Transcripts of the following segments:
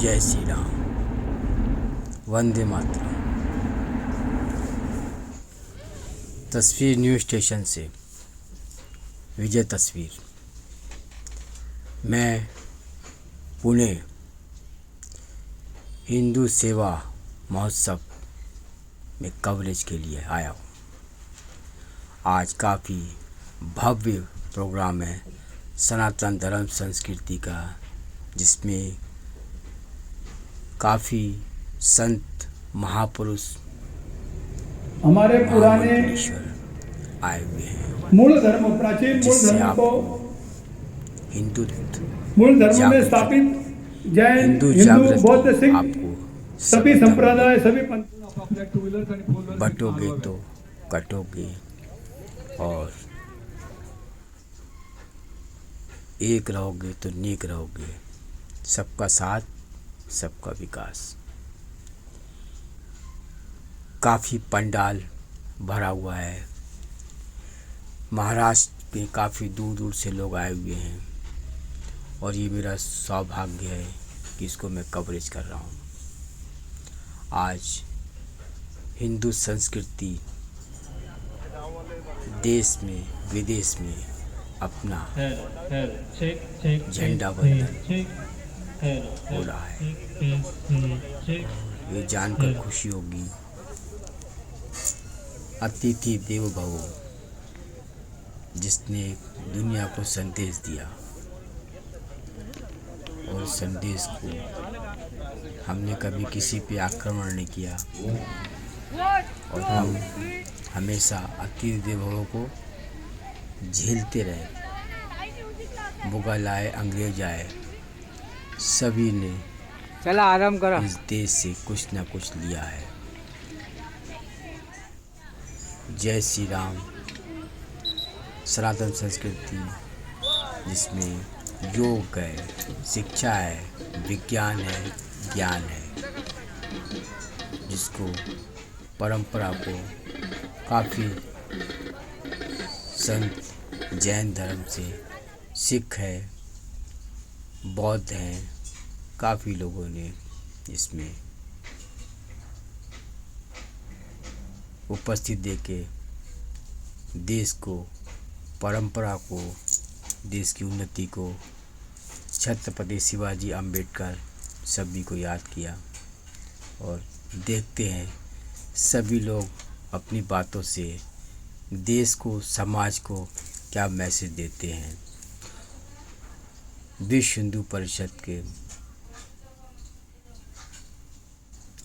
जय श्री राम। वंदे मातरम। तस्वीर news station से विजय तस्वीर। मैं पुणे हिंदू सेवा महोत्सव में कवरेज के लिए आया हूँ। आज काफ़ी भव्य प्रोग्राम है सनातन धर्म संस्कृति का, जिसमें काफ़ी संत महापुरुष हमारे पुराने महामंडलेश्वर आए हुए हैं, मूल धर्म प्राचीन मूल जिससे धर्म को आपको हिंदू मूल धर्म में स्थापित जैन हिंदू हिंदू बौद्ध सिख आपको सभी सब संप्रदाय सभी बटोगे तो कटोगे, और एक रहोगे तो नेक रहोगे। सबका साथ सबका विकास। काफ़ी पंडाल भरा हुआ है। महाराष्ट्र में काफ़ी दूर दूर से लोग आए हुए हैं, और ये मेरा सौभाग्य है कि इसको मैं कवरेज कर रहा हूँ। आज हिंदू संस्कृति देश में विदेश में अपना झंडा वंदन हो रहा है। ये जानकर खुशी होगी, अतिथि देवो भव, जिसने दुनिया को संदेश दिया, और संदेश को हमने कभी किसी पे आक्रमण नहीं किया, और हम हमेशा अतिथि देवो भव को झेलते रहे। मुगल आए, अंग्रेज आए, सभी ने चला आराम करो। इस देश से कुछ न कुछ लिया है। जय श्री राम। सनातन संस्कृति जिसमें योग है, शिक्षा है, विज्ञान है, ज्ञान है, जिसको परंपरा को काफ़ी संत जैन धर्म से, सिख है, बौद्ध हैं, काफ़ी लोगों ने इसमें उपस्थित देके देश को, परंपरा को, देश की उन्नति को, छत्रपति शिवाजी अम्बेडकर सभी को याद किया। और देखते हैं सभी लोग अपनी बातों से देश को, समाज को क्या मैसेज देते हैं। विश्व हिंदू परिषद के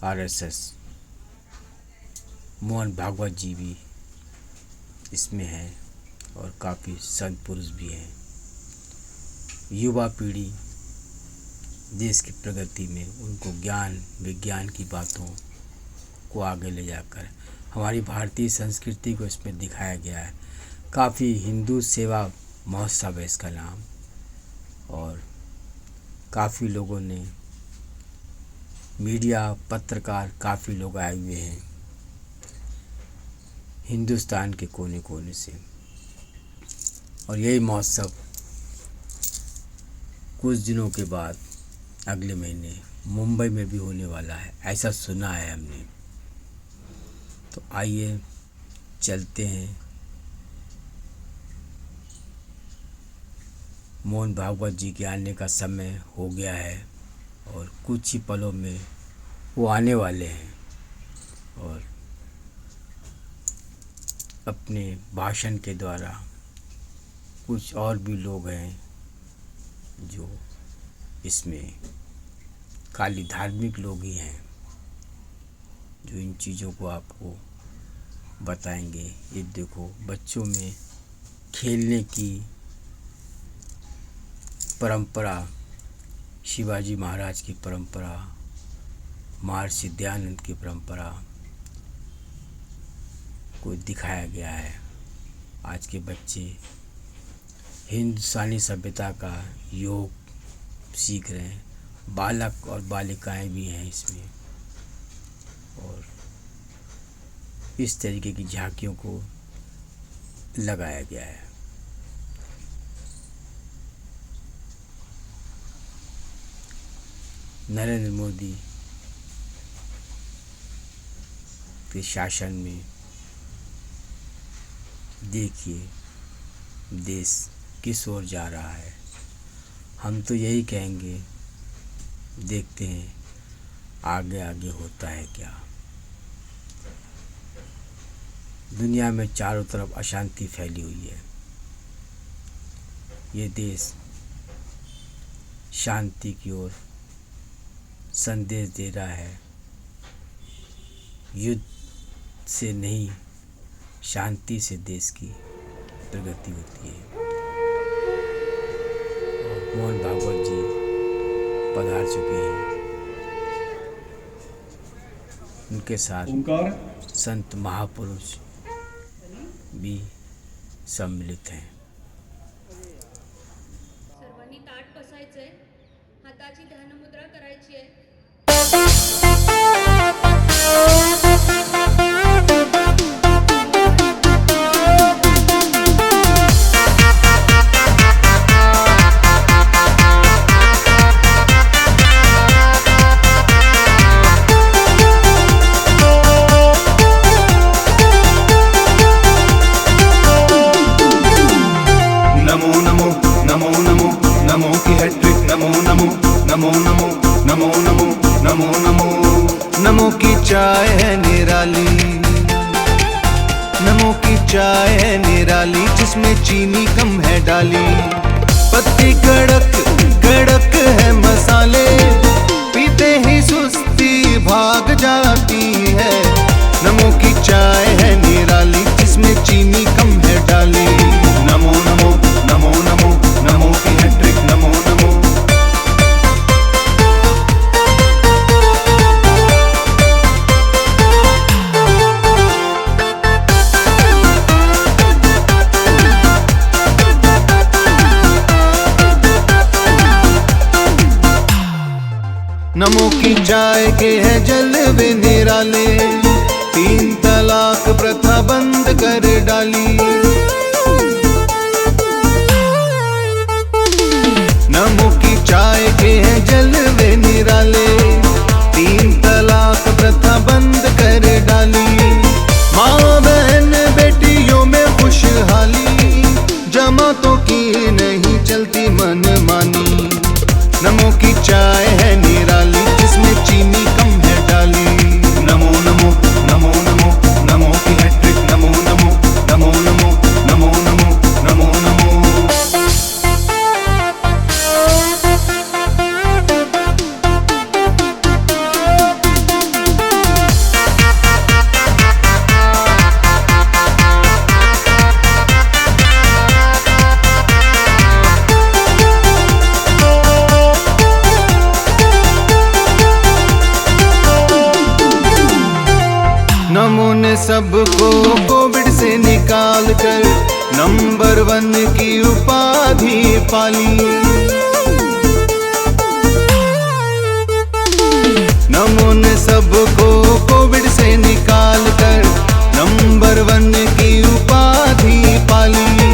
RSS मोहन भागवत जी भी इसमें हैं, और काफ़ी संत पुरुष भी हैं। युवा पीढ़ी देश की प्रगति में उनको ज्ञान विज्ञान की बातों को आगे ले जाकर हमारी भारतीय संस्कृति को इसमें दिखाया गया है। काफ़ी हिंदू सेवा महोत्सव है इसका नाम, और काफ़ी लोगों ने, मीडिया, पत्रकार, काफ़ी लोग आए हुए हैं हिंदुस्तान के कोने कोने से। और यही महोत्सव कुछ दिनों के बाद अगले महीने मुंबई में भी होने वाला है, ऐसा सुना है हमने। तो आइए चलते हैं। मोहन भागवत जी के आने का समय हो गया है, और कुछ ही पलों में वो आने वाले हैं, और अपने भाषण के द्वारा कुछ और भी लोग हैं जो इसमें खाली धार्मिक लोग ही हैं जो इन चीज़ों को आपको बताएंगे। ये देखो, बच्चों में खेलने की परंपरा, शिवाजी महाराज की परंपरा, महर्षि दयानंद की परंपरा को दिखाया गया है। आज के बच्चे हिंदुस्तानी सभ्यता का योग सीख रहे हैं। बालक और बालिकाएं भी हैं इसमें, और इस तरीके की झांकियों को लगाया गया है। नरेंद्र मोदी के शासन में देखिए देश किस ओर जा रहा है। हम तो यही कहेंगे, देखते हैं आगे आगे होता है क्या। दुनिया में चारों तरफ अशांति फैली हुई है। ये देश शांति की ओर संदेश दे रहा है। युद्ध से नहीं, शांति से देश की प्रगति होती है। और मोहन भागवत जी पधार चुके हैं। उनके साथ ओंकार संत महापुरुष भी सम्मिलित हैं। सर्वांनी ताट बसायचंय, हाताची ध्यानमुद्रा करायची आहे। नमो की चाय है निराली, नमो की चाय है निराली, जिसमें चीनी कम है डाली। पत्ती कड़क कड़क है मसाले, पीते ही सुस्ती भाग जाती है। नमो की चाय है निराली, जिसमें चीनी कम है डाली। नमो नमो नमो नमो नमो की हैट्रिक, नमो नमो। नमो की चाय के है जलवे निराले, 3 तलाक प्रथा बंद कर डाली। नमो की चाय के है जलवे निराले, 3 तलाक प्रथा बंद कर डाली। माँ बहन बेटियों में खुशहाली, जमातों की नहीं चलती मनमानी। नमो की चाय है निराली, जिसमें चीनी कम है डाली। नमो नमो नमो नमो नमो की हैट्रिक, नमो नमो नमो नमो नमो नमो नमो नमो। नमो ने सबको कोविड से निकाल कर नंबर 1 की उपाधि पाली। नमो ने सबको कोविड से निकाल कर नंबर 1 की उपाधि पाली।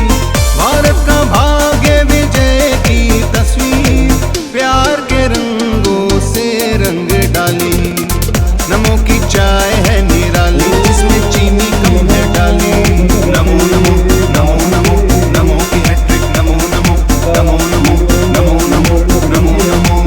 भारत का भाग्य विजय की तस्वीर, प्यार के रंगों से रंग डाली। नमो की चाय है निराली, जिसमें चीनी कम है डाली। नमो नमो नमो नमो नमो की हैट्रिक, नमो नमो नमो नमो नमो नमो नमो नमो।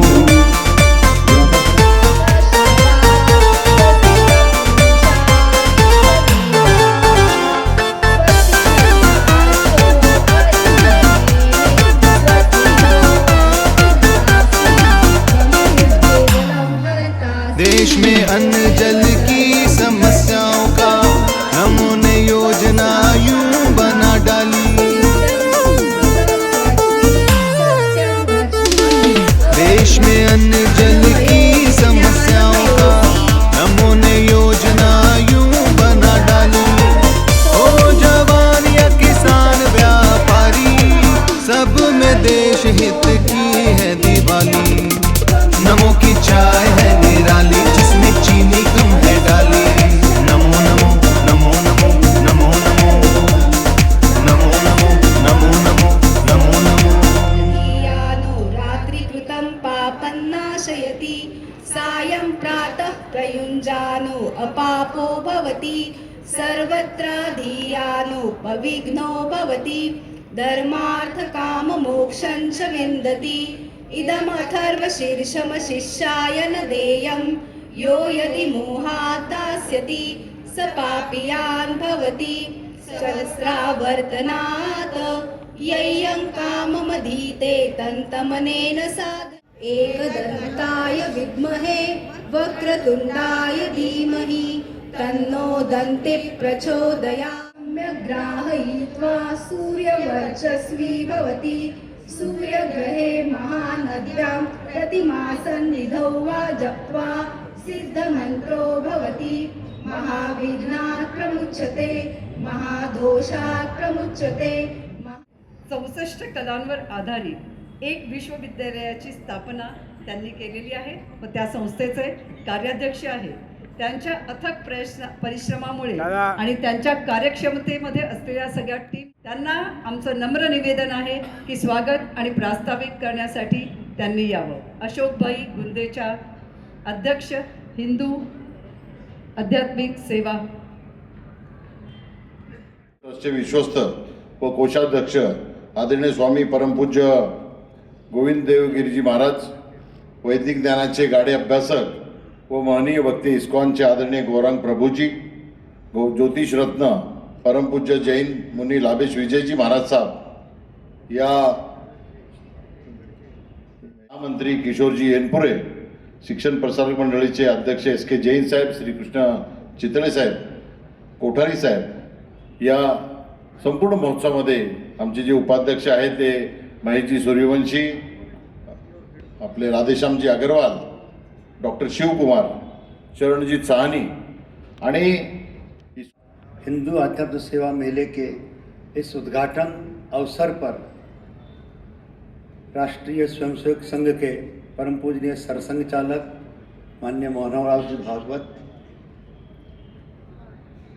अपापो भवति सर्वत्र धियानोपविघ्नो भवति धर्मार्थकाममोक्षं च विन्दति इदमथर्वशीर्षमशिष्याय न देयं यो यदि मोहात् दास्यति स पापीयान् भवति सहस्रावर्तनात् ययं काममधीते तन्तमनेन साध एकदन्ताय विद्महे वक्रतुण्डाय धीमहि तन्नो दन्ति प्रचोदयात् ग्राहयित्वा सूर्यवर्चस्वी भवति सूर्यग्रहे महानद्यां प्रतिमासन्निधौ वा जप्त्वा सिद्धमन्त्रो भवति महाविघ्नात् प्रमुच्यते महादोषात् प्रमुच्यते 64 कलांवर आधारित एक विश्वविद्यालयाची स्थापना त्यांनी केलेली आहे व त्या संस्थेचे कार्याध्यक्ष आहे. त्यांच्या अथक परिश्रमामुळे आणि त्यांच्या कार्यक्षमतेमध्ये असलेल्या सगळ्या टीम त्यांना आमचं नम्र निवेदन आहे की स्वागत आणि प्रास्ताविक करण्यासाठी त्यांनी यावं. अशोकभाई गुंदेच्या अध्यक्ष हिंदू आध्यात्मिक सेवा ट्रस्टचे विश्वस्त व कोषाध्यक्ष आदरणीय स्वामी परमपूज्य गोविंद देवगिरीजी महाराज, वैदिक ज्ञानाचे गाढे अभ्यासक व महनीय भक्ती इस्कॉनचे आदरणीय गौरांग प्रभूजी, ज्योतिष रत्न परमपूज्य जैन मुनी लाभेश विजयजी महाराज साहब, या मंत्री किशोरजी येनपुरे, शिक्षण प्रसारक मंडळीचे अध्यक्ष SK जैन साहेब, श्रीकृष्ण चितळे साहेब, कोठारी साहेब, या संपूर्ण महोत्सवामध्ये आमचे जे उपाध्यक्ष आहेत ते महेशजी सूर्यवंशी, आपले राधेश्यामजी अग्रवाल, डॉक्टर शिवकुमार, चरणजीत साहनी आणि हिंदू अध्यात्म सेवा मेले के इस उद्घाटन अवसर पर राष्ट्रीय स्वयंसेवक संघ के परम पूजनीय सरसंघ चालक माननीय मोहनराव जी भागवत,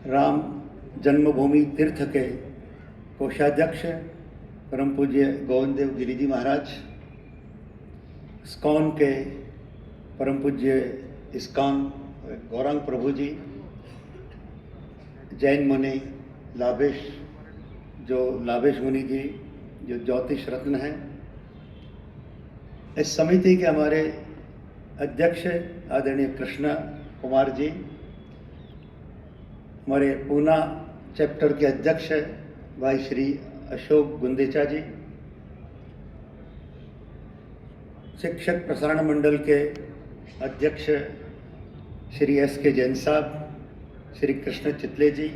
राम जन्मभूमि तीर्थ के कोषाध्यक्ष परम पूज्य गोविंद देव गिरिजी महाराज, इस्कॉन के परम पूज्य इस्कॉन गौरांग प्रभु जी, जैन मुनि लाभेश मुनि जी जो ज्योतिष रत्न हैं, इस समिति के हमारे अध्यक्ष आदरणीय कृष्ण कुमार जी, हमारे पूना चैप्टर के अध्यक्ष भाई श्री अशोक गुंदेचा जी, शिक्षक प्रसारण मंडल के अध्यक्ष श्री SK जैन साहब, श्री कृष्ण चितले जी,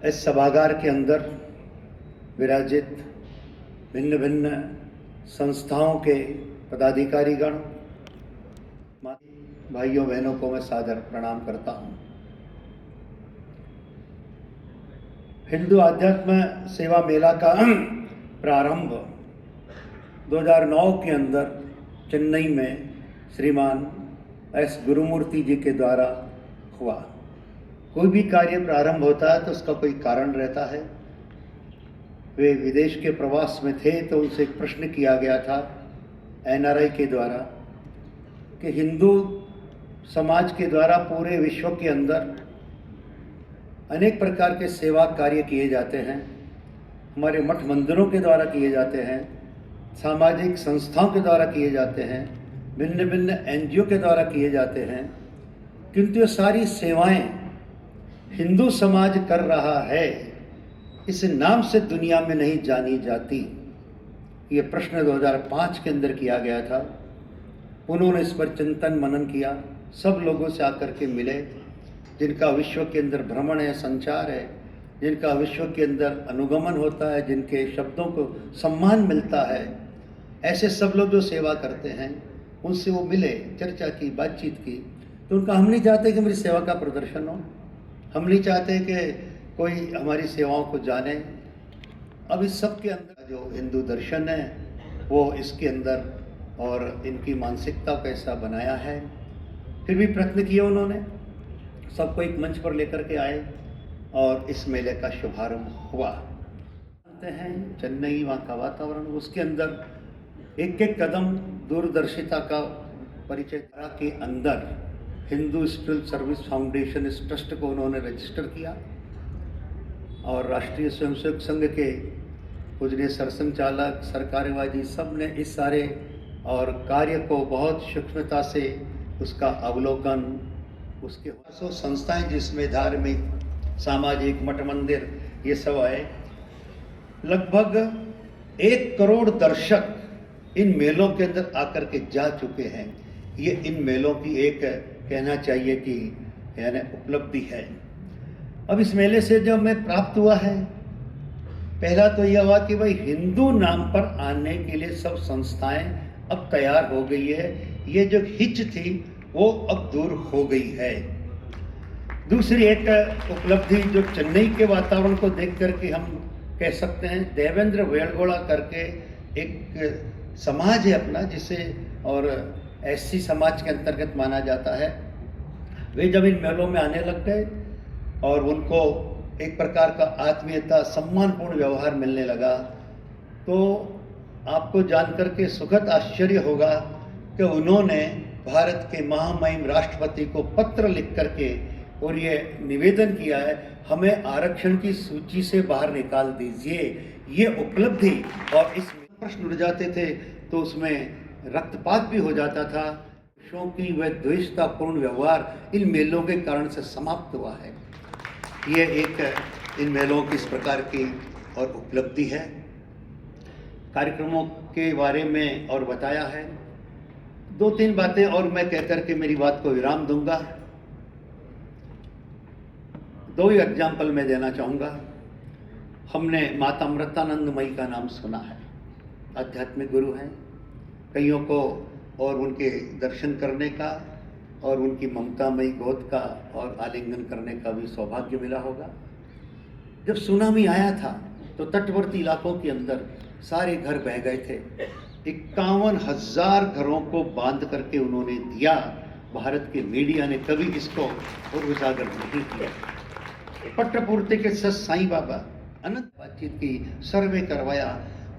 इस सभागार के अंदर विराजित भिन्न भिन्न संस्थाओं के पदाधिकारीगण, भाइयों बहनों को मैं सादर प्रणाम करता हूँ। हिंदू आध्यात्म सेवा मेला का प्रारंभ 2009 के अंदर चेन्नई में श्रीमान S गुरुमूर्ति जी के द्वारा हुआ। कोई भी कार्य प्रारंभ होता है तो उसका कोई कारण रहता है। वे विदेश के प्रवास में थे तो उनसे एक प्रश्न किया गया था NRI के द्वारा कि हिंदू समाज के द्वारा पूरे विश्व के अंदर अनेक प्रकार के सेवा कार्य किए जाते हैं, हमारे मठ मंदिरों के द्वारा किए जाते हैं, सामाजिक संस्थाओं के द्वारा किए जाते हैं, भिन्न भिन्न NGO के द्वारा किए जाते हैं, किंतु ये सारी सेवाएं हिंदू समाज कर रहा है इस नाम से दुनिया में नहीं जानी जाती। ये प्रश्न 2005 के अंदर किया गया था। उन्होंने इस पर चिंतन मनन किया, सब लोगों से आकर के मिले जिनका विश्व के अंदर भ्रमण है, संचार है, जिनका विश्व के अंदर अनुगमन होता है, जिनके शब्दों को सम्मान मिलता है, ऐसे सब लोग जो सेवा करते हैं उनसे वो मिले, चर्चा की, बातचीत की। तो उनका हम नहीं चाहते कि मेरी सेवा का प्रदर्शन हो, हम नहीं चाहते कि कोई हमारी सेवाओं को जाने। अब इस सब के अंदर जो हिंदू दर्शन है वो इसके अंदर और इनकी मानसिकता को ऐसा बनाया है। फिर भी प्रयत्न किए उन्होंने, सबको एक मंच पर लेकर के आए और इस मेले का शुभारंभ हुआ। जानते हैं चेन्नई वहाँ का वातावरण, उसके अंदर एक एक कदम दूरदर्शिता का परिचय के अंदर हिंदू स्पिरिचुअल सर्विस फाउंडेशन इस ट्रस्ट को उन्होंने रजिस्टर किया और राष्ट्रीय स्वयंसेवक संघ के पूजनीय सरसंघ चालक, सरकारेवाजी सब ने इस सारे और कार्य को बहुत सूक्ष्मता से उसका अवलोकन, उसके संस्थाएं जिसमें धार्मिक, सामाजिक, मठ मंदिर ये सब आए। लगभग 1 करोड़ दर्शक इन मेलों के अंदर आकर के जा चुके हैं। ये इन मेलों की एक कहना चाहिए कि यानी उपलब्धि है। अब इस मेले से जब मैं प्राप्त हुआ है, पहला तो यह हुआ कि भाई हिंदू नाम पर आने के लिए सब संस्थाएं अब तैयार हो गई है। ये जो हिच थी वो अब दूर हो गई है। दूसरी एक उपलब्धि जो चेन्नई के वातावरण को देख करके हम कह सकते हैं, देवेंद्र वेलगोड़ा करके एक समाज है अपना, जिसे और एससी समाज के अंतर्गत माना जाता है। वे जब इन मेलों में आने लग गए और उनको एक प्रकार का आत्मीयता, सम्मानपूर्ण व्यवहार मिलने लगा, तो आपको जानकर के सुखद आश्चर्य होगा कि उन्होंने भारत के महामहिम राष्ट्रपति को पत्र लिख करके और ये निवेदन किया है, हमें आरक्षण की सूची से बाहर निकाल दीजिए। ये उपलब्धि, और इस प्रश्न उठ जाते थे तो उसमें रक्तपात भी हो जाता था। की वह द्वेषतापूर्ण व्यवहार इन मेलों के कारण से समाप्त हुआ है। ये एक इन मेलों की इस प्रकार की और उपलब्धि है। कार्यक्रमों के बारे में और बताया है। 2-3 बातें और मैं कहकर के मेरी बात को विराम दूंगा। 2 ही एग्जाम्पल मैं देना चाहूँगा। हमने माता अमृतानंदमयी का नाम सुना है, आध्यात्मिक गुरु हैं। कईयों को और उनके दर्शन करने का और उनकी ममतामयी गोद का और आलिंगन करने का भी सौभाग्य मिला होगा। जब सुनामी आया था तो तटवर्ती इलाकों के अंदर सारे घर बह गए थे। 51,000 घरों को बांध करके उन्होंने दिया। भारत के मीडिया ने कभी इसको और उजागर नहीं किया। पट्टपूर्ति के सच साईं बाबा अनंत बातचीत की, सर्वे करवाया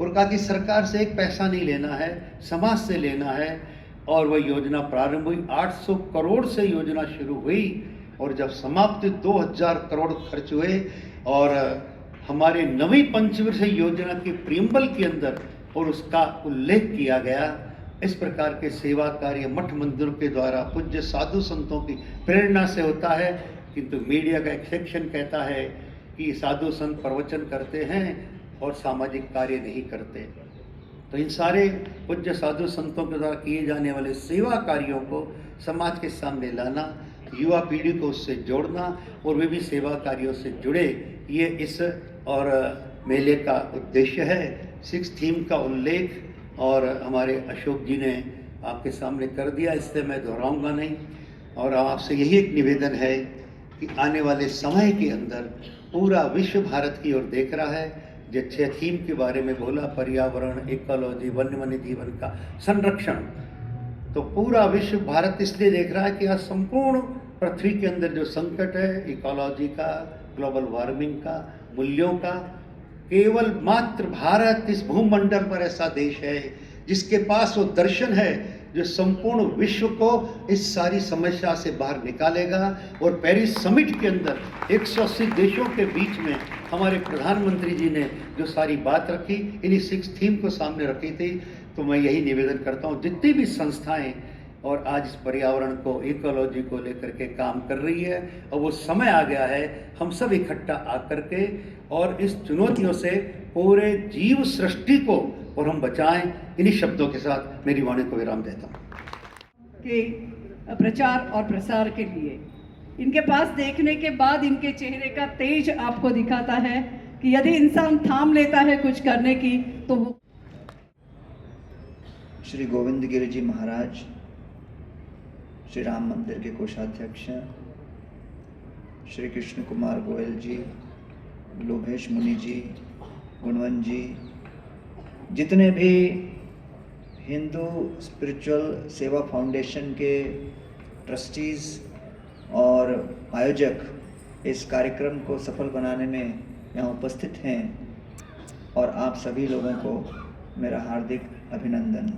और कहा कि सरकार से एक पैसा नहीं लेना है, समाज से लेना है। और वह योजना प्रारंभ हुई। 800 करोड़ से योजना शुरू हुई और जब समाप्त 2000 करोड़ खर्च हुए। और हमारे नवी पंचवर्षीय योजना के प्रियम्बल के अंदर और उसका उल्लेख किया गया। इस प्रकार के सेवा कार्य मठ मंदिरों के द्वारा पूज्य साधु संतों की प्रेरणा से होता है, किंतु मीडिया का एक सेक्शन कहता है कि साधु संत प्रवचन करते हैं और सामाजिक कार्य नहीं करते। तो इन सारे पूज्य साधु संतों के द्वारा किए जाने वाले सेवा कार्यों को समाज के सामने लाना, युवा पीढ़ी को उससे जोड़ना और वे भी सेवा कार्यों से जुड़े, ये इस और मेले का उद्देश्य है। 6 थीम का उल्लेख और हमारे अशोक जी ने आपके सामने कर दिया, इससे मैं दोहराऊंगा नहीं। और आपसे यही एक निवेदन है कि आने वाले समय के अंदर पूरा विश्व भारत की ओर देख रहा है। जो 6 थीम के बारे में बोला, पर्यावरण, इकोलॉजी, वन्य जीवन का संरक्षण, तो पूरा विश्व भारत इसलिए देख रहा है कि आज संपूर्ण पृथ्वी के अंदर जो संकट है इकोलॉजी का, ग्लोबल वार्मिंग का, मूल्यों का, केवल मात्र भारत इस भूमंडल पर ऐसा देश है जिसके पास वो दर्शन है जो संपूर्ण विश्व को इस सारी समस्या से बाहर निकालेगा। और पेरिस समिट के अंदर 180 देशों के बीच में हमारे प्रधानमंत्री जी ने जो सारी बात रखी, इन्हीं 6 थीम को सामने रखी थी। तो मैं यही निवेदन करता हूँ, जितनी भी संस्थाएं और आज इस पर्यावरण को, इकोलॉजी को लेकर के काम कर रही है, और वो समय आ गया है हम सब इकट्ठा आकर के और इस चुनौतियों से पूरे जीव सृष्टि को और हम बचाएं। इन्हीं शब्दों के साथ मेरी वाणी को विराम देता हूँ। के प्रचार और प्रसार के लिए इनके पास देखने के बाद इनके चेहरे का तेज आपको दिखाता है कि यदि इंसान थाम लेता है कुछ करने की तो वो। श्री गोविंद गिरि जी महाराज, श्री राम मंदिर के कोषाध्यक्ष, श्री कृष्ण कुमार गोयल जी, लोभेश मुनि जी, गुणवंत जी, जितने भी हिंदू स्पिरिचुअल सेवा फाउंडेशन के ट्रस्टीज़ और आयोजक इस कार्यक्रम को सफल बनाने में यहाँ उपस्थित हैं, और आप सभी लोगों को मेरा हार्दिक अभिनंदन।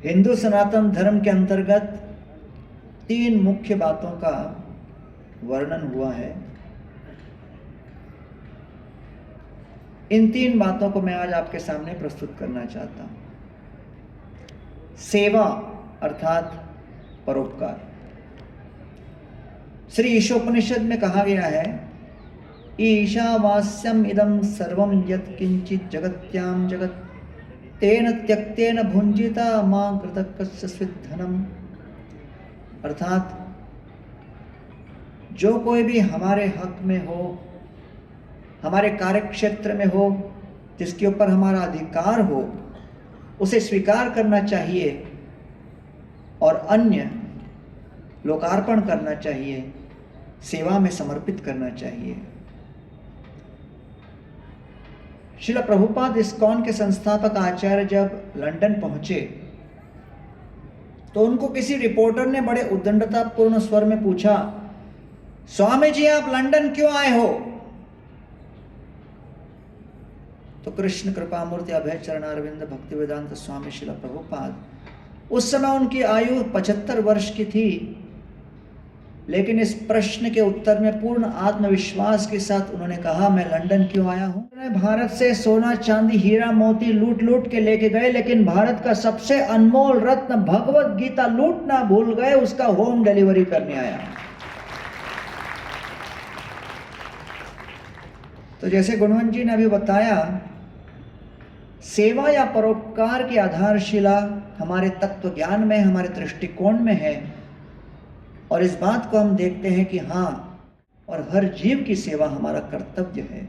हिंदू सनातन धर्म के अंतर्गत 3 मुख्य बातों का वर्णन हुआ है। इन 3 बातों को मैं आज आपके सामने प्रस्तुत करना चाहता हूं। सेवा अर्थात परोपकार। श्री ईशोपनिषद में कहा गया है, ईशावास्यम इदं सर्वं यत् किंचित जगत्याम जगत तेन त्यक्तेन भुंजिता मां कृतकस्य स्विद्धनम। अर्थात जो कोई भी हमारे हक में हो, हमारे कार्यक्षेत्र में हो, जिसके ऊपर हमारा अधिकार हो, उसे स्वीकार करना चाहिए और अन्य लोकार्पण करना चाहिए, सेवा में समर्पित करना चाहिए। श्रील प्रभुपाद इस्कॉन के संस्थापक आचार्य जब लंदन पहुंचे तो उनको किसी रिपोर्टर ने बड़े उद्दंडतापूर्ण स्वर में पूछा, स्वामी जी आप लंदन क्यों आए हो? तो कृष्ण कृपामूर्ति अभय चरणारविंद भक्ति वेदांत स्वामी श्रील प्रभुपाद, उस समय उनकी आयु 75 वर्ष की थी, लेकिन इस प्रश्न के उत्तर में पूर्ण आत्मविश्वास के साथ उन्होंने कहा, मैं लंदन क्यों आया हूं? उन्होंने भारत से सोना चांदी हीरा मोती लूट लूट के लेके गए, लेकिन भारत का सबसे अनमोल रत्न भगवत गीता लूटना भूल गए, उसका होम डिलीवरी करने आया। तो जैसे गुणवंत जी ने अभी बताया, सेवा या परोपकार की आधारशिला हमारे तत्व ज्ञान में, हमारे दृष्टिकोण में है, और इस बात को हम देखते हैं कि हाँ, और हर जीव की सेवा हमारा कर्तव्य है।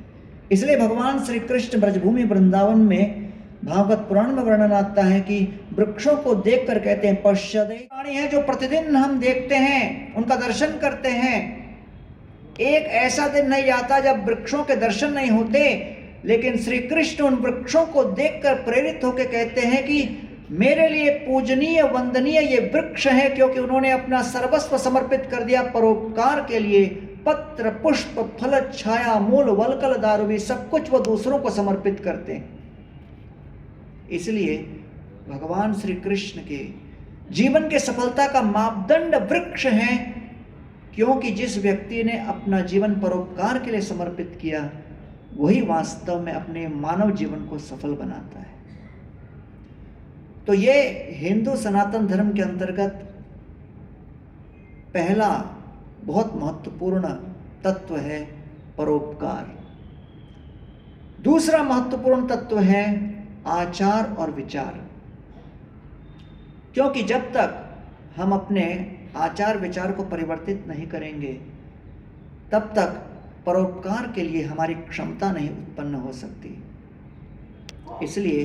इसलिए भगवान श्री कृष्ण ब्रजभूमि वृंदावन में भागवत पुराण में वर्णन आता है कि वृक्षों को देखकर कहते हैं, पश्यदे प्राणी है जो प्रतिदिन हम देखते हैं, उनका दर्शन करते हैं। एक ऐसा दिन नहीं आता जब वृक्षों के दर्शन नहीं होते, लेकिन श्री कृष्ण उन वृक्षों को देखकर प्रेरित होकर कहते हैं कि मेरे लिए पूजनीय वंदनीय ये वृक्ष है, क्योंकि उन्होंने अपना सर्वस्व समर्पित कर दिया परोपकार के लिए। पत्र पुष्प फल छाया मूल वलकल दारू भी सब कुछ वो दूसरों को समर्पित करते हैं। इसलिए भगवान श्री कृष्ण के जीवन के सफलता का मापदंड वृक्ष है, क्योंकि जिस व्यक्ति ने अपना जीवन परोपकार के लिए समर्पित किया, वही वास्तव में अपने मानव जीवन को सफल बनाता है। तो ये हिंदू सनातन धर्म के अंतर्गत पहला बहुत महत्वपूर्ण तत्व है परोपकार। दूसरा महत्वपूर्ण तत्व है आचार और विचार, क्योंकि जब तक हम अपने आचार विचार को परिवर्तित नहीं करेंगे, तब तक परोपकार के लिए हमारी क्षमता नहीं उत्पन्न हो सकती। इसलिए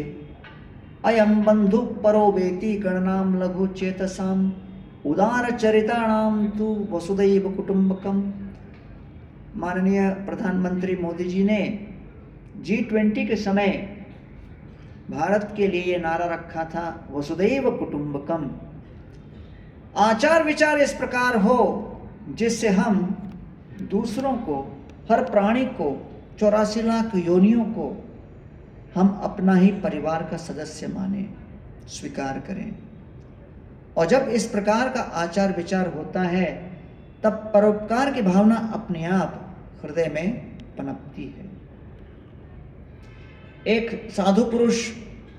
अयम बंधु परो वेति गणनाम लघु चेतसाम उदार चरिताणाम तु वसुदैव कुटुंबकम। माननीय प्रधानमंत्री मोदी जी ने G20 के समय भारत के लिए ये नारा रखा था, वसुदैव कुटुंबकम। आचार विचार इस प्रकार हो जिससे हम दूसरों को, हर प्राणी को, 84 लाख योनियों को हम अपना ही परिवार का सदस्य माने, स्वीकार करें। और जब इस प्रकार का आचार विचार होता है, तब परोपकार की भावना अपने आप हृदय में पनपती है। एक साधु पुरुष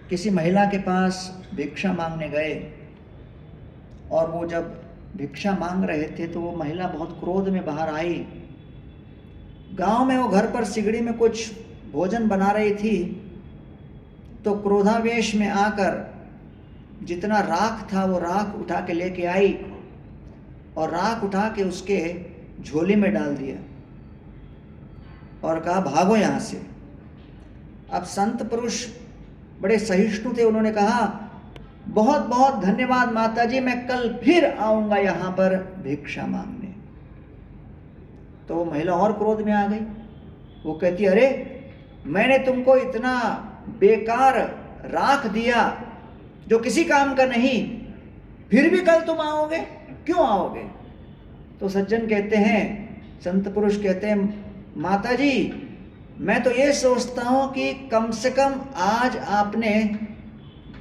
किसी महिला के पास भिक्षा मांगने गए, और वो जब भिक्षा मांग रहे थे तो वो महिला बहुत क्रोध में बाहर आई। गांव में वो घर पर सिगड़ी में कुछ भोजन बना रही थी, तो क्रोधावेश में आकर जितना राख था वो राख उठा के लेके आई, और राख उठा के उसके झोले में डाल दिया और कहा, भागो यहाँ से। अब संत पुरुष बड़े सहिष्णु थे, उन्होंने कहा, बहुत बहुत धन्यवाद माता जी, मैं कल फिर आऊंगा यहाँ पर भिक्षा मांगने। तो वो महिला और क्रोध में आ गई। वो कहती, अरे मैंने तुमको इतना बेकार राख दिया जो किसी काम का नहीं, फिर भी कल तुम आओगे, क्यों आओगे? तो सज्जन कहते हैं, संत पुरुष कहते हैं, माता जी मैं तो ये सोचता हूँ कि कम से कम आज आपने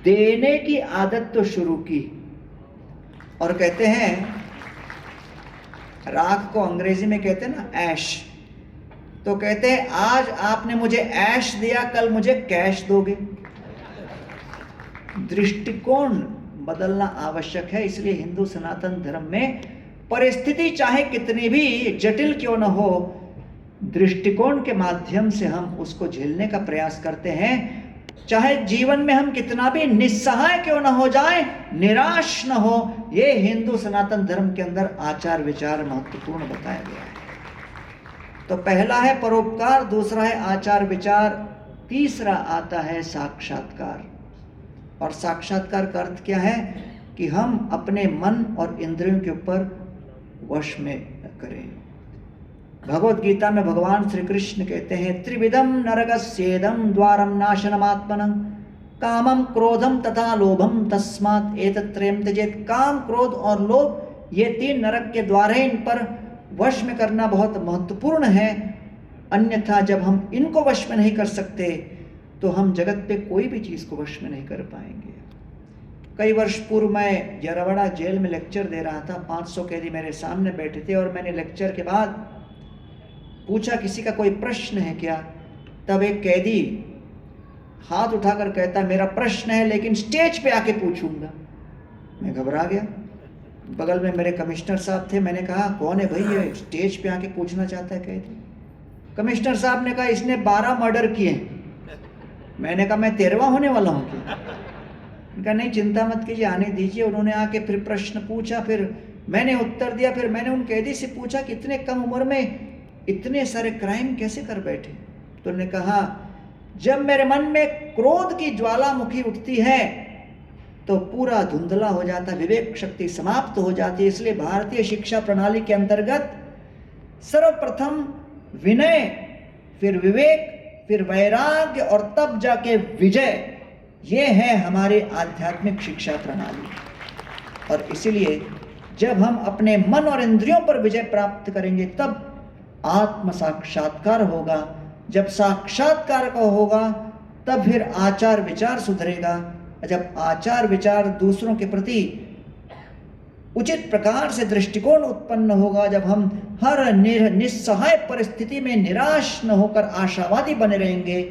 देने की आदत तो शुरू की। और कहते हैं, राख को अंग्रेजी में कहते हैं ना ऐश, तो कहते हैं आज आपने मुझे ऐश दिया, कल मुझे कैश दोगे। दृष्टिकोण बदलना आवश्यक है। इसलिए हिंदू सनातन धर्म में परिस्थिति चाहे कितनी भी जटिल क्यों न हो, दृष्टिकोण के माध्यम से हम उसको झेलने का प्रयास करते हैं। चाहे जीवन में हम कितना भी निस्सहाय क्यों न हो जाए, निराश न हो, ये हिंदू सनातन धर्म के अंदर आचार विचार महत्वपूर्ण बताया गया है। तो पहला है परोपकार, दूसरा है आचार विचार, तीसरा आता है साक्षात्कार। और साक्षात्कार का अर्थ क्या है कि हम अपने मन और इंद्रियों के ऊपर वश में करें। भगवत गीता में भगवान श्री कृष्ण कहते हैं, त्रिविधम नरकस्येदं द्वारम नाशनमात्मनं कामम क्रोधम तथा लोभम तस्मात् एतत्त्रयं त्यजेत्। काम, क्रोध और लोभ ये तीन नरक के द्वार हैं, इन पर वश में करना बहुत महत्वपूर्ण है। अन्यथा जब हम इनको वश में नहीं कर सकते तो हम जगत पे कोई भी चीज़ को वश में नहीं कर पाएंगे। कई वर्ष पूर्व मैं यरवड़ा जेल में लेक्चर दे रहा था। 500 कैदी मेरे सामने बैठे थे और मैंने लेक्चर के बाद पूछा किसी का कोई प्रश्न है क्या। तब एक कैदी हाथ उठाकर कहता, मेरा प्रश्न है लेकिन स्टेज पे आके पूछूंगा। मैं घबरा गया। बगल में मेरे कमिश्नर साहब थे। मैंने कहा, कौन है भाई ये स्टेज पे आके पूछना चाहता है कैदी? कमिश्नर साहब ने कहा, इसने 12 मर्डर किए। मैंने कहा, मैं 13वां होने वाला हूँ क्या? उनका नहीं, चिंता मत कीजिए, आने दीजिए। उन्होंने आके फिर प्रश्न पूछा, फिर मैंने उत्तर दिया। फिर मैंने उन कैदी से पूछा कि इतने कम उम्र में इतने सारे क्राइम कैसे कर बैठे? तो उन्होंने कहा, जब मेरे मन में क्रोध की ज्वालामुखी उठती है तो पूरा धुंधला हो जाता, विवेक शक्ति समाप्त हो जाती है। इसलिए भारतीय शिक्षा प्रणाली के अंतर्गत सर्वप्रथम विनय, फिर विवेक, फिर वैराग्य और तब जाके विजय, ये है हमारी आध्यात्मिक शिक्षा प्रणाली। और इसीलिए जब हम अपने मन और इंद्रियों पर विजय प्राप्त करेंगे तब आत्म साक्षात्कार होगा। जब साक्षात्कार का होगा तब फिर आचार विचार सुधरेगा। जब आचार विचार दूसरों के प्रति उचित प्रकार से दृष्टिकोण उत्पन्न होगा, जब हम हर निस्सहाय परिस्थिति में निराश न होकर आशावादी बने रहेंगे,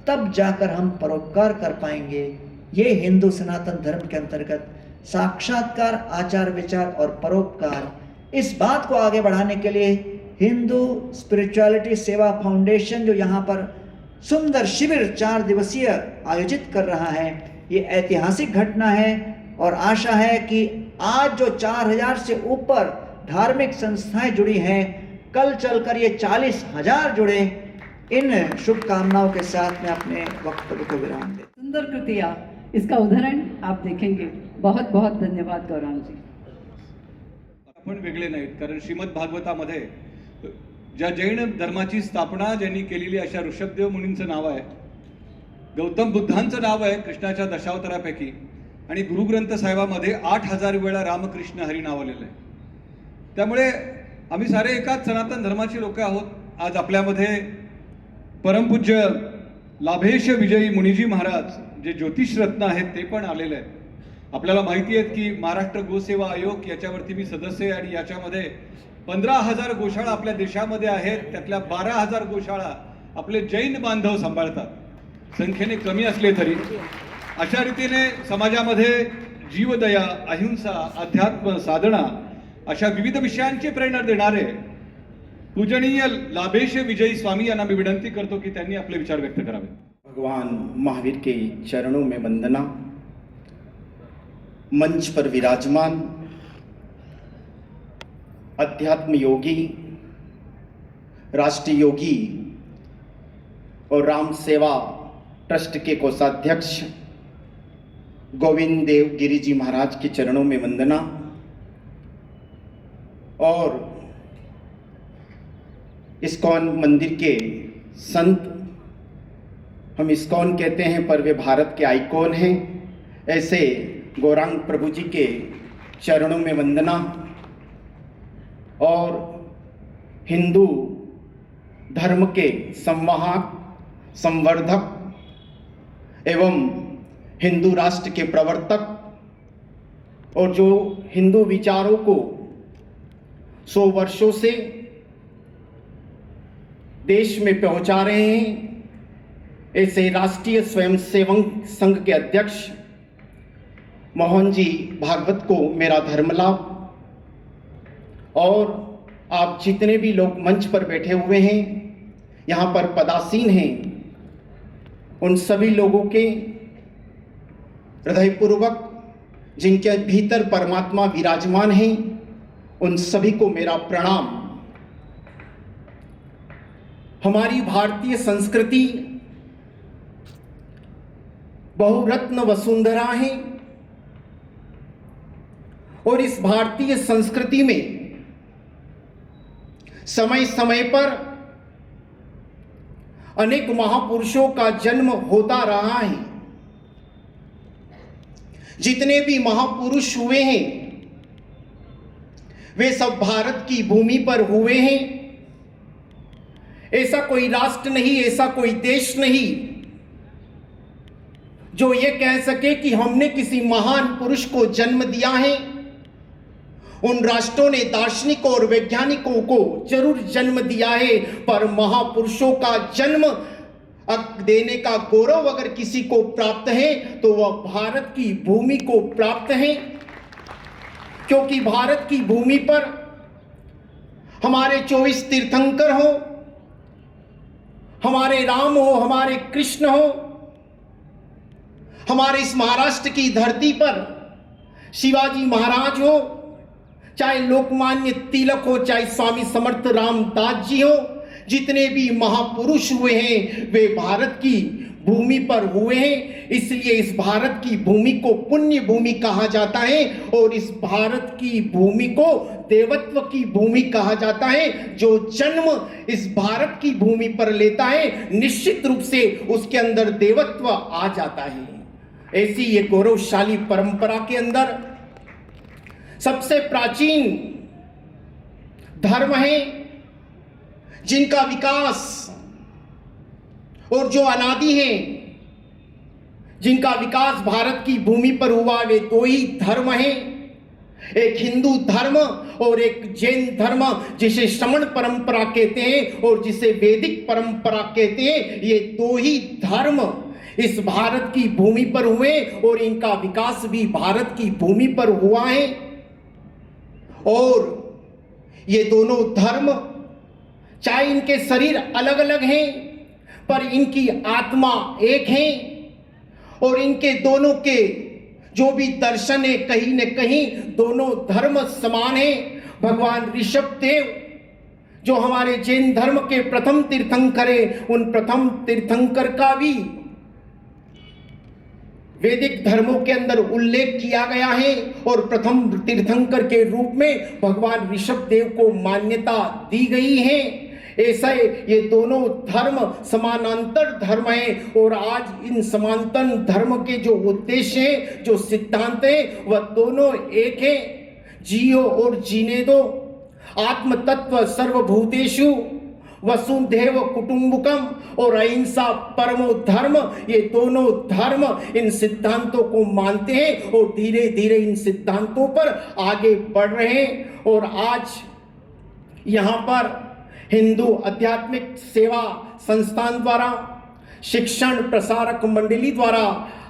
तब जाकर हम परोपकार कर पाएंगे। ये हिंदू सनातन धर्म के अंतर्गत साक्षात्कार, आचार विचार और परोपकार, इस बात को आगे बढ़ाने के लिए हिंदू स्पिरिचुअलिटी सेवा फाउंडेशन जो यहाँ पर सुंदर शिविर 4 दिवसीय आयोजित कर रहा है, ये ऐतिहासिक घटना है। और आशा है कि आज जो 4000 से ऊपर धार्मिक संस्थाएं जुड़ी हैं, कल चलकर ये 40,000 जुड़े। इन शुभकामनाओं के साथ मैं अपने वक्तव्य को विराम दे। सुंदर कृतियाँ, इसका उदाहरण आप देखेंगे। बहुत बहुत धन्यवाद गौरांग जी। आपण वेगळे नाहीत, कारण श्रीमद भागवतामध्ये ज्या जैन धर्माची स्थापना ज्यांनी केलेली अशा ऋषभदेव मुनींचं नाव आहे, गौतम बुद्धांचं नाव आहे कृष्णाच्या दशावतारापैकी, आणि गुरुग्रंथ साहेबामध्ये 8000 वेळा रामकृष्ण हरी नाव आलेलं आहे। त्यामुळे आम्ही सारे एकाच सनातन धर्माची लोक आहोत। आज आपल्यामध्ये परमपूज्य लाभेश विजयी मुनिजी महाराज जे ज्योतिष रत्न आहेत ते पण आलेले आहेत। आपल्याला माहिती आहे की महाराष्ट्र गोसेवा आयोग याच्यावरती मी सदस्य आहे आणि याच्यामध्ये 15,000 गोशाळा आपल्या देशामध्ये आहेत, त्यातल्या 12,000 गोशाळा आपले जैन बांधव सांभाळतात। संख्येने कमी असले तरी अशा रीतीने समाजामध्ये जीवदया, अहिंसा, अध्यात्म साधना अशा विविध विषयांची प्रेरणा देणारे पूजनीय लाभेश विजयी स्वामी यांना मी विनंती करतो की त्यांनी आपले विचार व्यक्त करावे। भगवान महावीर के चरणों में वंदना। मंच पर विराजमान अध्यात्म योगी, राष्ट्रीय योगी और राम सेवा ट्रस्ट के कोषाध्यक्ष गोविंद देव गिरी जी महाराज के चरणों में वंदना। और इस्कॉन मंदिर के संत, हम इस्कॉन कहते हैं पर वे भारत के आइकॉन हैं, ऐसे गौरांग प्रभु जी के चरणों में वंदना। और हिंदू धर्म के संवाहक, संवर्धक एवं हिंदू राष्ट्र के प्रवर्तक और जो हिंदू विचारों को 100 वर्षों से देश में पहुंचा रहे हैं, ऐसे राष्ट्रीय स्वयंसेवक संघ के अध्यक्ष मोहन जी भागवत को मेरा धर्म लाभ, और आप जितने भी लोग मंच पर बैठे हुए हैं, यहाँ पर पदासीन हैं, उन सभी लोगों के हृदयपूर्वक जिनके भीतर परमात्मा विराजमान हैं, उन सभी को मेरा प्रणाम। हमारी भारतीय संस्कृति बहुरत्न वसुंधरा है और इस भारतीय संस्कृति में समय समय पर अनेक महापुरुषों का जन्म होता रहा है। जितने भी महापुरुष हुए हैं वे सब भारत की भूमि पर हुए हैं। ऐसा कोई राष्ट्र नहीं, ऐसा कोई देश नहीं जो ये कह सके कि हमने किसी महान पुरुष को जन्म दिया है। उन राष्ट्रों ने दार्शनिकों और वैज्ञानिकों को जरूर जन्म दिया है, पर महापुरुषों का जन्म देने का गौरव अगर किसी को प्राप्त है तो वह भारत की भूमि को प्राप्त है, क्योंकि भारत की भूमि पर हमारे 24 तीर्थंकर हो, हमारे राम हो, हमारे कृष्ण हो, हमारे इस महाराष्ट्र की धरती पर शिवाजी महाराज हो, चाहे लोकमान्य तिलक हो, चाहे स्वामी समर्थ रामदास जी हो, जितने भी महापुरुष हुए हैं वे भारत की भूमि पर हुए हैं। इसलिए इस भारत की भूमि को पुण्य भूमि कहा जाता है और इस भारत की भूमि को देवत्व की भूमि कहा जाता है। जो जन्म इस भारत की भूमि पर लेता है निश्चित रूप से उसके अंदर देवत्व आ जाता है। ऐसी ये गौरवशाली परंपरा के अंदर सबसे प्राचीन धर्म है जिनका विकास और जो अनादि है जिनका विकास भारत की भूमि पर हुआ, वे दो ही धर्म हैं, एक हिंदू धर्म और एक जैन धर्म, जिसे श्रमण परंपरा कहते हैं और जिसे वैदिक परंपरा कहते हैं। ये दो ही धर्म इस भारत की भूमि पर हुए और इनका विकास भी भारत की भूमि पर हुआ है। और ये दोनों धर्म चाहे इनके शरीर अलग अलग हैं पर इनकी आत्मा एक है और इनके दोनों के जो भी दर्शन है कहीं न कहीं दोनों धर्म समान है। भगवान ऋषभ देव जो हमारे जैन धर्म के प्रथम तीर्थंकर है, उन प्रथम तीर्थंकर का भी वैदिक धर्मों के अंदर उल्लेख किया गया है और प्रथम तीर्थंकर के रूप में भगवान ऋषभ देव को मान्यता दी गई है। ऐसा ये दोनों धर्म समानांतर धर्म है और आज इन समांतर धर्म के जो उद्देश्य है, जो सिद्धांत है, वह दोनों एक है। जियो और जीने दो, आत्म तत्व सर्वभूतेषु, वसुधैव कुटुंबकम और अहिंसा परमो धर्म, ये दोनों धर्म इन सिद्धांतों को मानते हैं और धीरे धीरे इन सिद्धांतों पर आगे बढ़ रहे हैं। और आज यहाँ पर हिंदू आध्यात्मिक सेवा संस्थान द्वारा, शिक्षण प्रसारक मंडली द्वारा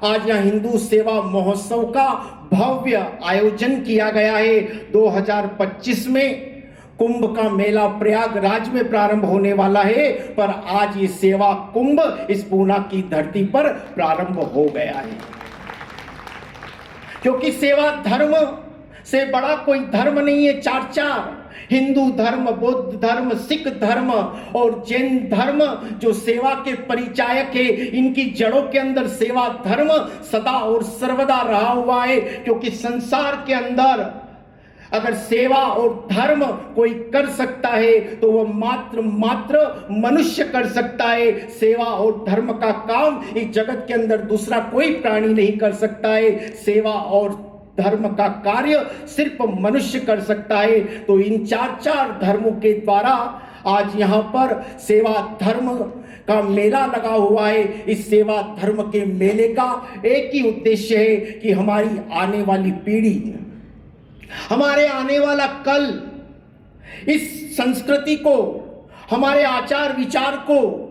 आज यहाँ हिंदू सेवा महोत्सव का भव्य आयोजन किया गया है। 2025 में कुंभ का मेला प्रयागराज में प्रारंभ होने वाला है, पर आज ये सेवा कुंभ इस पूना की धरती पर प्रारंभ हो गया है, क्योंकि सेवा धर्म से बड़ा कोई धर्म नहीं है। चार हिंदू धर्म, बौद्ध धर्म, सिख धर्म और जैन धर्म जो सेवा के परिचायक है, इनकी जड़ों के अंदर सेवा धर्म सदा और सर्वदा रहा हुआ है। क्योंकि संसार के अंदर अगर सेवा और धर्म कोई कर सकता है तो वह मात्र मनुष्य कर सकता है। सेवा और धर्म का काम इस जगत के अंदर दूसरा कोई प्राणी नहीं कर सकता है। सेवा और धर्म का कार्य सिर्फ मनुष्य कर सकता है। तो इन चार धर्मों के द्वारा आज यहाँ पर सेवा धर्म का मेला लगा हुआ है। इस सेवा धर्म के मेले का एक ही उद्देश्य है कि हमारी आने वाली पीढ़ी, हमारे आने वाला कल इस संस्कृति को, हमारे आचार विचार को,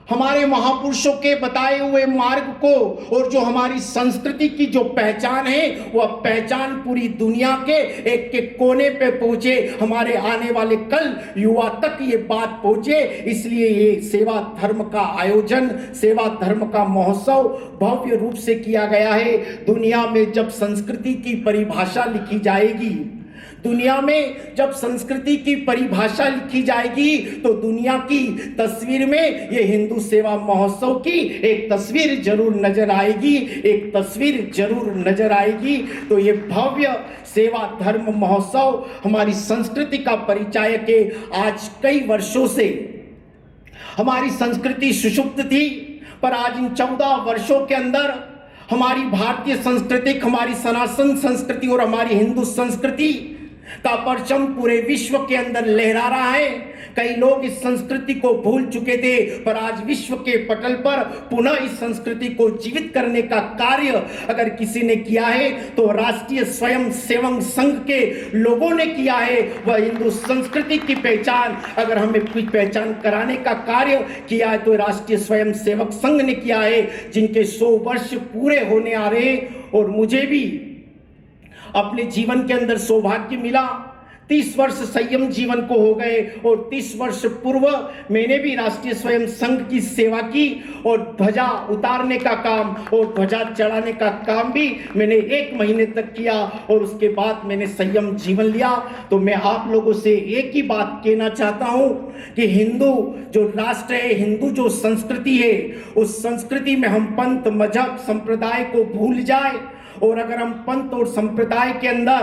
हमारे महापुरुषों के बताए हुए मार्ग को और जो हमारी संस्कृति की जो पहचान है वह पहचान पूरी दुनिया के एक कोने पे पहुंचे, हमारे आने वाले कल युवा तक ये बात पहुंचे। इसलिए ये सेवा धर्म का आयोजन, सेवा धर्म का महोत्सव भव्य रूप से किया गया है। दुनिया में जब संस्कृति की परिभाषा लिखी जाएगी, दुनिया में जब संस्कृति की परिभाषा लिखी जाएगी तो दुनिया की तस्वीर में ये हिंदू सेवा महोत्सव की एक तस्वीर जरूर नजर आएगी, एक तस्वीर जरूर नजर आएगी। तो ये भव्य सेवा धर्म महोत्सव हमारी संस्कृति का परिचायक है। आज कई वर्षों से हमारी संस्कृति सुषुप्त थी, पर आज इन 14 वर्षों के अंदर हमारी भारतीय संस्कृति, हमारी सनातन संस्कृति और हमारी हिंदू संस्कृति का परचम पूरे विश्व के अंदर लहरा रहा है। कई लोग इस संस्कृति को भूल चुके थे, पर आज विश्व के पटल पर पुनः इस संस्कृति को जीवित करने का कार्य अगर किसी ने किया है तो राष्ट्रीय स्वयं सेवक संघ के लोगों ने किया है। वह हिंदू संस्कृति की पहचान अगर हमें कुछ पहचान कराने का कार्य किया है तो राष्ट्रीय स्वयं सेवक संघ ने किया है, जिनके 100 वर्ष पूरे होने आ रहे हैं। और मुझे भी अपने जीवन के अंदर सौभाग्य मिला, 30 वर्ष संयम जीवन को हो गए और 30 वर्ष पूर्व मैंने भी राष्ट्रीय स्वयं संघ की सेवा की और ध्वजा उतारने का काम और ध्वजा चढ़ाने का काम भी मैंने 1 महीने तक किया और उसके बाद मैंने संयम जीवन लिया। तो मैं आप लोगों से एक ही बात कहना चाहता हूं कि हिंदू जो राष्ट्र है, हिंदू जो संस्कृति है, उस संस्कृति में हम पंथ, मजहब, संप्रदाय को भूल जाए और अगर हम पंथ और संप्रदाय के अंदर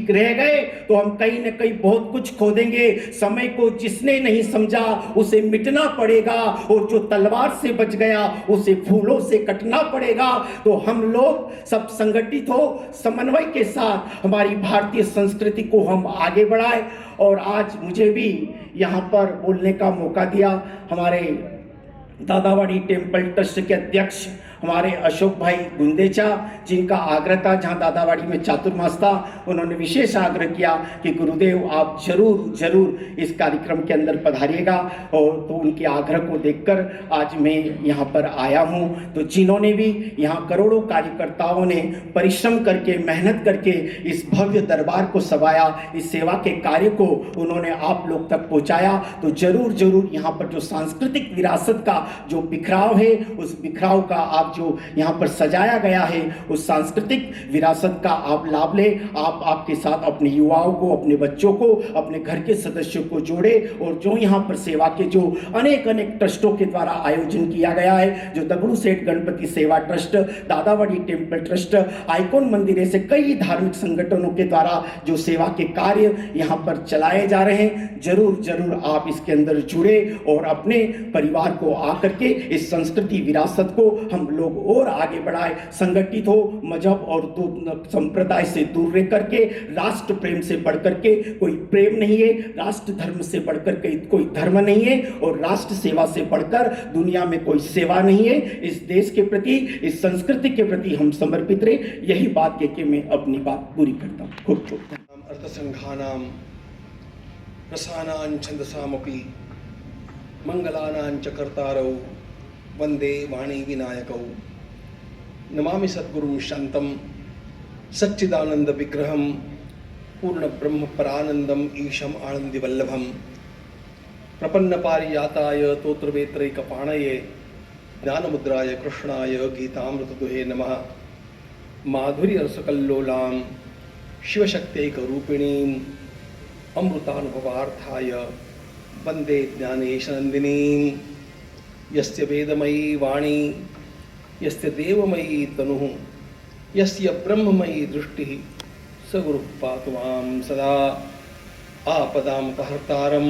रह गए तो हम कहीं न कहीं बहुत कुछ खो देंगे। समय को जिसने नहीं समझा उसे मिटना पड़ेगा और जो तलवार से बच गया उसे फूलों से कटना पड़ेगा। तो हम लोग सब संगठित हो, समन्वय के साथ हमारी भारतीय संस्कृति को हम आगे बढ़ाएं। और आज मुझे भी यहाँ पर बोलने का मौका दिया हमारे दादावाड़ी टेम्पल ट्रस्ट के अध्यक्ष हमारे अशोक भाई गुंदेचा, जिनका आग्रह था, जहां दादावाड़ी में चातुर्मास था, उन्होंने विशेष आग्रह किया कि गुरुदेव आप जरूर इस कार्यक्रम के अंदर पधारिएगा। और तो उनके आग्रह को देखकर आज मैं यहाँ पर आया हूँ। तो जिन्होंने भी यहाँ करोड़ों कार्यकर्ताओं ने परिश्रम करके, मेहनत करके इस भव्य दरबार को सवाया, इस सेवा के कार्य को उन्होंने आप लोग तक पहुँचाया, तो जरूर यहाँ पर जो सांस्कृतिक विरासत का जो बिखराव है, उस बिखराव का आप जो यहाँ पर सजाया गया है, उस सांस्कृतिक विरासत का आप लाभ ले। आप आपके साथ अपने युवाओं को, अपने बच्चों को, अपने घर के सदस्यों को जोड़े और जो यहाँ पर सेवा के जो अनेक ट्रस्टों के द्वारा आयोजन किया गया है, जो दगड़ू सेठ गणपति सेवा trust, Dadawadi temple trust, icon मंदिर, ऐसे कई धार्मिक संगठनों के द्वारा जो सेवा के कार्य यहाँ पर चलाए जा रहे हैं, जरूर आप इसके अंदर जुड़े और अपने परिवार को आकर के इस संस्कृति विरासत को हम लोग और आगे बढ़ाए। संगठित हो, मजहब और संप्रदाय से दूर रह करके, राष्ट्र प्रेम से बढ़कर के कोई प्रेम नहीं है, राष्ट्र धर्म से बढ़कर के कोई धर्म नहीं है और राष्ट्र सेवा से बढ़कर दुनिया में कोई सेवा नहीं है। इस देश के प्रति, इस संस्कृति के प्रति हम समर्पित रहे। यही बात कह के मैं अपनी बात पूरी करता हूँ। खूब अर्थसंघानां रसानां छंदसामपि मंगलानां च कर्तारौ वंदे वाणी विनायकौ। नमामि सद्गुरुं शांतं सच्चिदानंद विग्रहं पूर्ण ब्रह्म परानंदम ईशम आनंदी वल्लभम। प्रपन्न पारिजाताय तोत्रवेत्रैकपाणये ज्ञानमुद्राय कृष्णाय गीतामृतदुहे नमः। माधुर्य रसकल्लोलां शिवशक्त्यैकरूपिणीं अमृतानुभवार्थाय वंदे ज्ञानेशनंदिनीं। यस्य वेदमयी वाणी, यस्य देवमयी तनुः, यस्य ब्रह्ममयी दृष्टिः, स गुरुः पातु मां सदा। आपदामपहर्तारं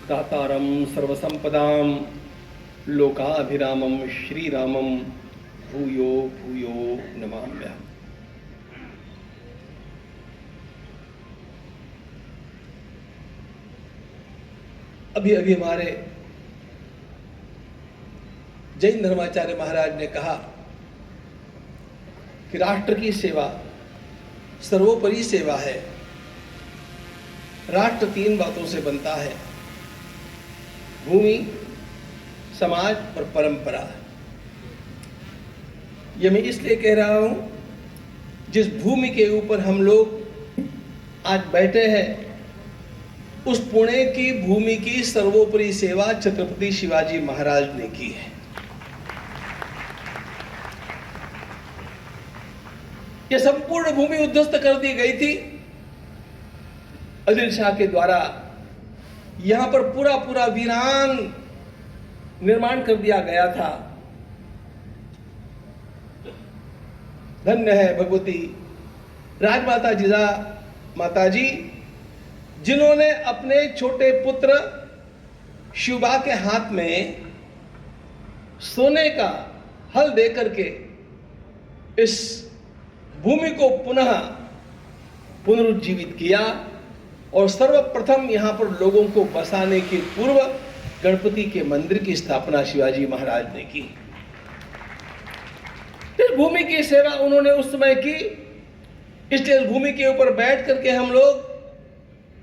दातारं सर्वसंपदां लोकाभिरामं श्रीरामं भूयो भूयो नमाम्यहम्। अभी अभी हमारे जैन धर्माचार्य महाराज ने कहा कि राष्ट्र की सेवा सर्वोपरि सेवा है। राष्ट्र 3 बातों से बनता है, भूमि, समाज और परंपरा। यह मैं इसलिए कह रहा हूं, जिस भूमि के ऊपर हम लोग आज बैठे हैं, उस पुणे की भूमि की सर्वोपरि सेवा छत्रपति शिवाजी महाराज ने की है। यह संपूर्ण भूमि उद्ध्वस्त कर दी गई थी आदिल शाह के द्वारा। यहां पर पूरा पूरा वीरान निर्माण कर दिया गया था। धन्य है भगवती राजमाता जिजा माताजी, जिन्होंने अपने छोटे पुत्र शिवबा के हाथ में सोने का हल देकर के इस भूमि को पुनः पुनरुज्जीवित किया और सर्वप्रथम यहां पर लोगों को बसाने के पूर्व गणपति के मंदिर की स्थापना शिवाजी महाराज ने की। इस भूमि की सेवा उन्होंने उस समय की, इसलिए इस भूमि के ऊपर बैठ करके हम लोग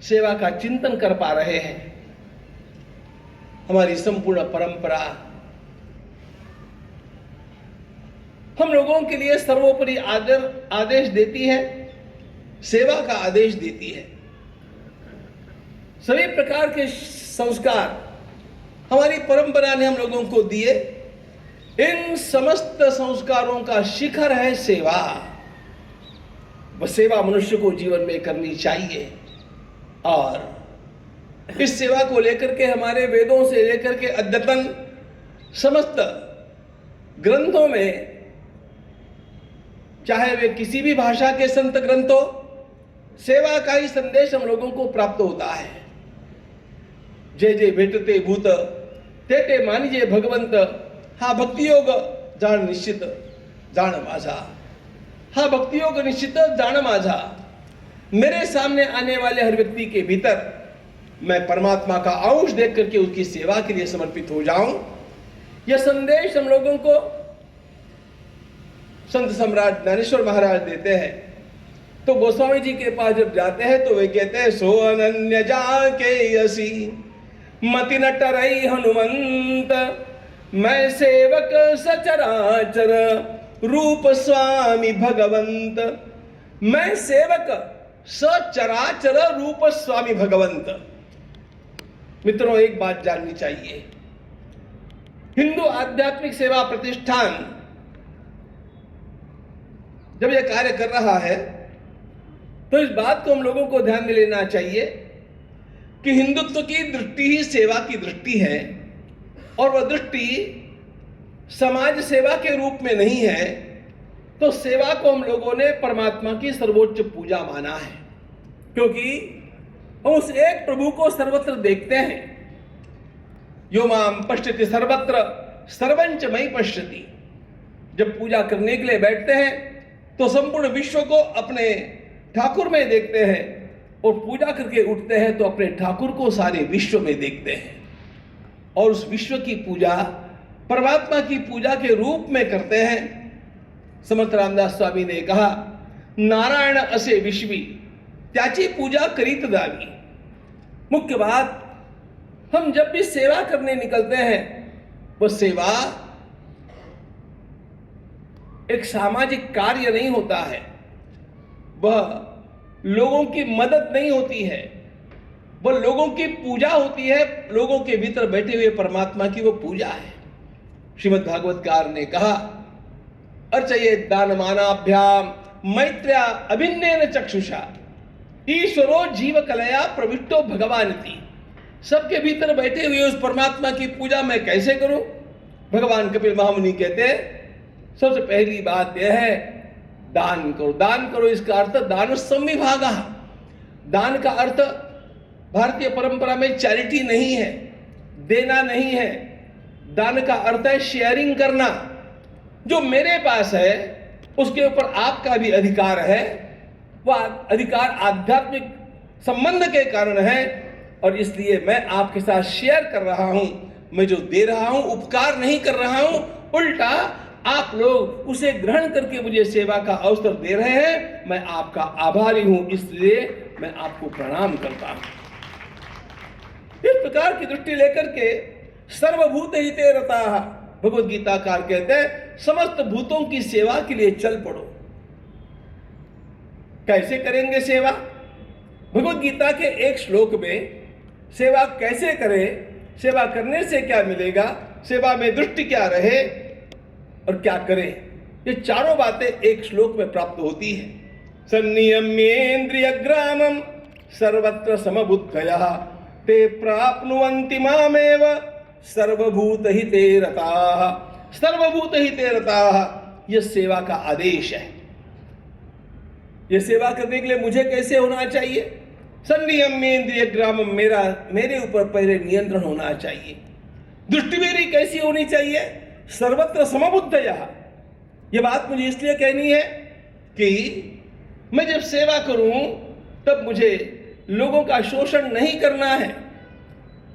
सेवा का चिंतन कर पा रहे हैं। हमारी संपूर्ण परंपरा हम लोगों के लिए सर्वोपरि आदेश देती है, सेवा का आदेश देती है। सभी प्रकार के संस्कार हमारी परंपरा ने हम लोगों को दिए। इन समस्त संस्कारों का शिखर है सेवा। वह सेवा मनुष्य को जीवन में करनी चाहिए और इस सेवा को लेकर के हमारे वेदों से लेकर के अद्यतन समस्त ग्रंथों में, चाहे वे किसी भी भाषा के संत ग्रंथ हो, सेवा का ही संदेश हम लोगों को प्राप्त होता है। जय जय भेटते भूत तेटे मानिजे भगवंत, हा भक्ति योग जाण निश्चित जाण माझा, हा भक्ति योग निश्चित जाण माझा। मेरे सामने आने वाले हर व्यक्ति के भीतर मैं परमात्मा का अंश देख करके उसकी सेवा के लिए समर्पित हो जाऊं, यह संदेश हम लोगों को संत सम्राट ज्ञानेश्वर महाराज देते हैं। तो गोस्वामी जी के पास जब जाते हैं तो वे कहते हैं, सो अनन्य जाके यसी मति न टरई हनुमंत, मैं सेवक सचराचर रूप स्वामी भगवंत। मैं सेवक सचराचर रूप स्वामी भगवंत। मित्रों, एक बात जाननी चाहिए, हिंदू आध्यात्मिक सेवा प्रतिष्ठान जब यह कार्य कर रहा है तो इस बात को हम लोगों को ध्यान में लेना चाहिए कि हिंदुत्व की दृष्टि ही सेवा की दृष्टि है और वह दृष्टि समाज सेवा के रूप में नहीं है। तो सेवा को हम लोगों ने परमात्मा की सर्वोच्च पूजा माना है, क्योंकि हम उस एक प्रभु को सर्वत्र देखते हैं। यो माम पश्यति सर्वत्र सर्वंच मयि पश्यति। जब पूजा करने के लिए बैठते हैं तो संपूर्ण विश्व को अपने ठाकुर में देखते हैं और पूजा करके उठते हैं तो अपने ठाकुर को सारे विश्व में देखते हैं और उस विश्व की पूजा परमात्मा की पूजा के रूप में करते हैं। समर्थ रामदास स्वामी ने कहा, नारायण असे विश्वी त्याची पूजा करीत दावी। मुख्य बात, हम जब भी सेवा करने निकलते हैं वह सेवा एक सामाजिक कार्य नहीं होता है, वह लोगों की मदद नहीं होती है, वह लोगों की पूजा होती है। लोगों के भीतर बैठे हुए परमात्मा की वो पूजा है। श्रीमद् भागवतकार ने कहा, अर्चयेत् दानमानाभ्याम मैत्र्या अभिन्नेन चक्षुषा ईश्वरो जीव कलया प्रविष्टो भगवानिति। सबके भीतर बैठे हुए उस परमात्मा की पूजा मैं कैसे करूं? भगवान कपिल महामुनि कहते हैं, सबसे पहली बात यह है, दान करो। दान करो, इसका अर्थ दान संविभागा। दान का अर्थ भारतीय परंपरा में चैरिटी नहीं है, देना नहीं है। दान का अर्थ है शेयरिंग करना। जो मेरे पास है उसके ऊपर आपका भी अधिकार है। वह अधिकार आध्यात्मिक संबंध के कारण है और इसलिए मैं आपके साथ शेयर कर रहा हूं। मैं जो दे रहा हूं उपकार नहीं कर रहा हूं, उल्टा आप लोग उसे ग्रहण करके मुझे सेवा का अवसर दे रहे हैं। मैं आपका आभारी हूं, इसलिए मैं आपको प्रणाम करता हूं। इस प्रकार की दृष्टि लेकर के सर्वभूत हिते रताः, भगवद गीताकार कहते हैं समस्त भूतों की सेवा के लिए चल पड़ो। कैसे करेंगे सेवा? भगवद गीता के एक श्लोक में सेवा कैसे करें, सेवा करने से क्या मिलेगा, सेवा में दृष्टि क्या रहे और क्या करें, ये चारों बातें एक श्लोक में प्राप्त होती है। सन्नियम्येन्द्रियग्रामं सर्वत्र समबुद्धयः ते प्राप्नुवन्ति मामेव सर्वभूतहिते रताः। सर्वभूतहिते रताः, यह सेवा का आदेश है। यह सेवा करने के लिए मुझे कैसे होना चाहिए? सन्नियम्येन्द्रियग्रामं, मेरे ऊपर पहले नियंत्रण होना चाहिए। दृष्टि मेरी कैसी होनी चाहिए? सर्वत्र समबुद्धयः। यह बात मुझे इसलिए कहनी है कि मैं जब सेवा करूं तब मुझे लोगों का शोषण नहीं करना है।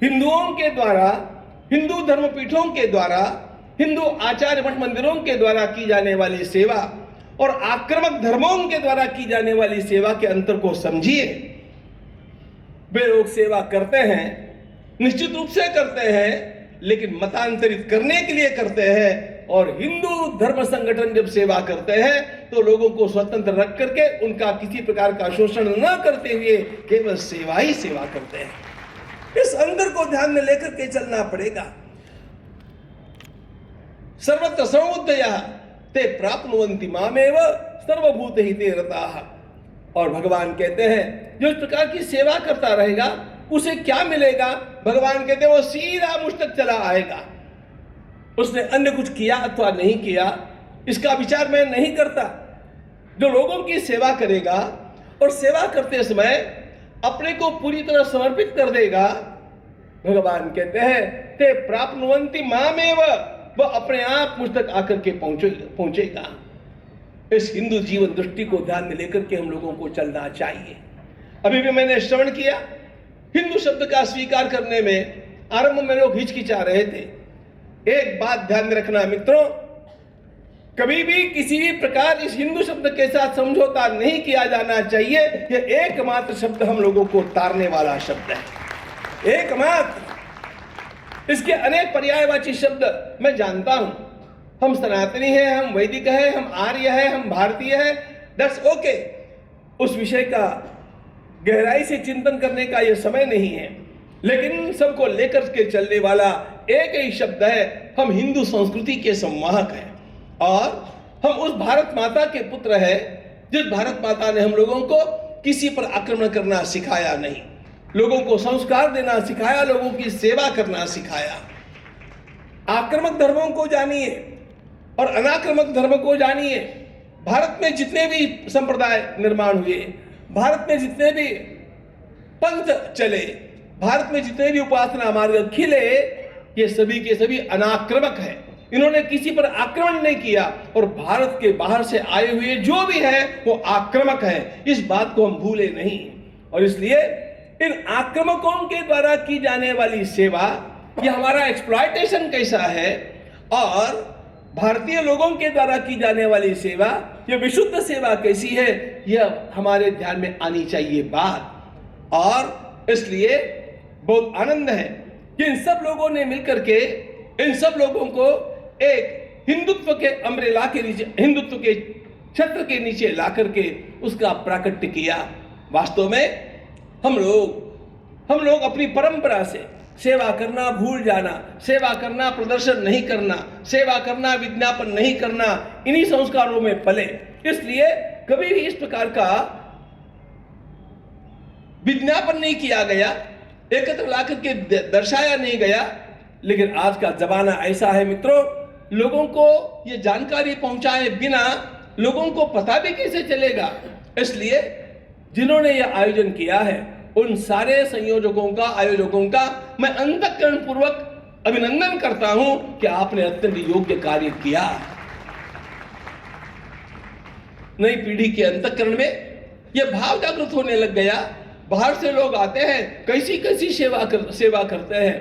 हिंदुओं के द्वारा, हिंदू धर्मपीठों के द्वारा, हिंदू आचार्य मठ मंदिरों के द्वारा की जाने वाली सेवा और आक्रामक धर्मों के द्वारा की जाने वाली सेवा के अंतर को समझिए। वे लोग सेवा करते हैं, निश्चित रूप से करते हैं, लेकिन मतांतरित करने के लिए करते हैं। और हिंदू धर्म संगठन जब सेवा करते हैं तो लोगों को स्वतंत्र रख करके उनका किसी प्रकार का शोषण न करते हुए केवल सेवा ही सेवा करते हैं। इस अंतर को ध्यान में लेकर के चलना पड़ेगा। सर्वत्र समबुद्धयः ते प्राप्नुवन्ति मामेव सर्वभूतहिते रताः। और भगवान कहते हैं जो इस प्रकार की सेवा करता रहेगा उसे क्या मिलेगा? भगवान कहते हैं वो सीधा मुझ तक चला आएगा। उसने अन्य कुछ किया अथवा नहीं किया, इसका विचार मैं नहीं करता। जो लोगों की सेवा करेगा और सेवा करते समय अपने को पूरी तरह समर्पित कर देगा, भगवान कहते हैं ते प्राप्नुवन्ति मामेव, वह अपने आप मुझ तक आकर के पहुंचेगा। इस हिंदू जीवन दृष्टि को ध्यान में लेकर के हम लोगों को चलना चाहिए। अभी भी मैंने श्रवण किया, हिंदू शब्द का स्वीकार करने में आरंभ में लोग हिचकिचा रहे थे। एक बात ध्यान में रखना मित्रों, कभी भी किसी भी प्रकार इस हिंदू शब्द के साथ समझौता नहीं किया जाना चाहिए। यह एकमात्र शब्द हम लोगों को तारने वाला शब्द है, एकमात्र। इसके अनेक पर्यायवाची शब्द मैं जानता हूं। हम सनातनी हैं, हम वैदिक हैं, हम आर्य हैं, हम भारतीय हैं, दैट्स ओके। उस विषय का गहराई से चिंतन करने का यह समय नहीं है, लेकिन सबको लेकर के चलने वाला एक ही शब्द है, हम हिंदू संस्कृति के संवाहक हैं और हम उस भारत माता के पुत्र हैं जिस भारत माता ने हम लोगों को किसी पर आक्रमण करना सिखाया नहीं, लोगों को संस्कार देना सिखाया, लोगों की सेवा करना सिखाया। आक्रामक धर्मों को जानिए और अनाक्रामक धर्म को जानिए। भारत में जितने भी संप्रदाय निर्माण हुए, भारत में जितने भी पंथ चले, भारत में जितने भी उपासना मार्ग खिले, ये सभी के सभी अनाक्रामक हैं। इन्होंने किसी पर आक्रमण नहीं किया और भारत के बाहर से आए हुए जो भी है वो आक्रामक है। इस बात को हम भूले नहीं। और इसलिए इन आक्रामकों के द्वारा की जाने वाली सेवा, ये हमारा एक्सप्लॉयटेशन कैसा है, और भारतीय लोगों के द्वारा की जाने वाली सेवा, ये विशुद्ध सेवा कैसी है, यह हमारे ध्यान में आनी चाहिए बात। और इसलिए बहुत आनंद है कि इन सब लोगों ने मिलकर के इन सब लोगों को एक हिंदुत्व के अम्ब्रेला के नीचे, हिंदुत्व के छत्र के नीचे ला करके उसका प्राकट्य किया। वास्तव में हम लोग अपनी परंपरा से सेवा करना भूल जाना, सेवा करना प्रदर्शन नहीं करना, सेवा करना विज्ञापन नहीं करना, इन्हीं संस्कारों में पले। इसलिए कभी भी इस प्रकार का विज्ञापन नहीं किया गया, एकत्र लाकर के दर्शाया नहीं गया। लेकिन आज का जमाना ऐसा है मित्रों, लोगों को ये जानकारी पहुंचाए बिना लोगों को पता भी कैसे चलेगा। इसलिए जिन्होंने यह आयोजन किया है उन सारे संयोजकों का, आयोजकों का मैं अंतःकरण पूर्वक अभिनंदन करता हूं कि आपने अत्यंत योग्य कार्य किया। नई पीढ़ी के अंतःकरण में यह भाव जागृत होने लग गया बाहर से लोग आते हैं, कैसी कैसी सेवा करते हैं।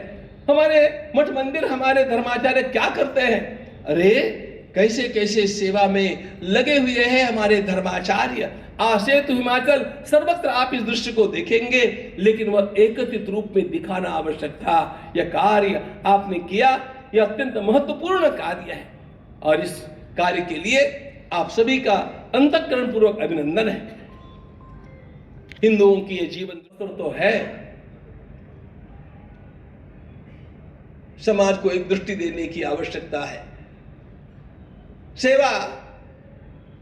हमारे मठ मंदिर, हमारे धर्माचार्य क्या करते हैं? अरे कैसे कैसे सेवा में लगे हुए हैं हमारे धर्माचार्य। आसेतु हिमाचल सर्वत्र आप इस दृश्य को देखेंगे, लेकिन वह एकत्रित रूप में दिखाना आवश्यक था। यह कार्य आपने किया, यह अत्यंत महत्वपूर्ण कार्य है और इस कार्य के लिए आप सभी का अंतःकरण पूर्वक अभिनंदन है। हिंदुओं की यह जीवन तो है, समाज को एक दृष्टि देने की आवश्यकता है। सेवा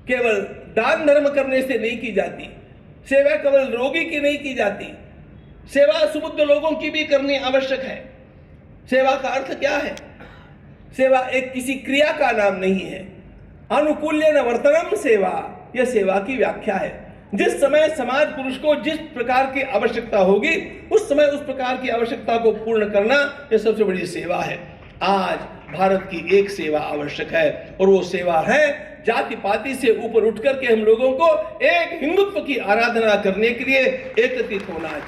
केवल दान धर्म करने से नहीं की जाती, सेवा केवल रोगी की नहीं की जाती, सेवा सुबुद्ध लोगों की भी करनी आवश्यक है। सेवा का अर्थ क्या है? सेवा एक किसी क्रिया का नाम नहीं है। अनुकूल्यन वर्तनम सेवा, यह सेवा की व्याख्या है। जिस समय समाज पुरुष को जिस प्रकार की आवश्यकता होगी, उस समय उस प्रकार की आवश्यकता को पूर्ण करना, यह सबसे बड़ी सेवा है। आज भारत की एक सेवा आवश्यक है और वो सेवा है जाति पाति से ऊपर उठ करके हम लोगों को एक हिंदुत्व की आराधना करने के लिए एकत्रित होना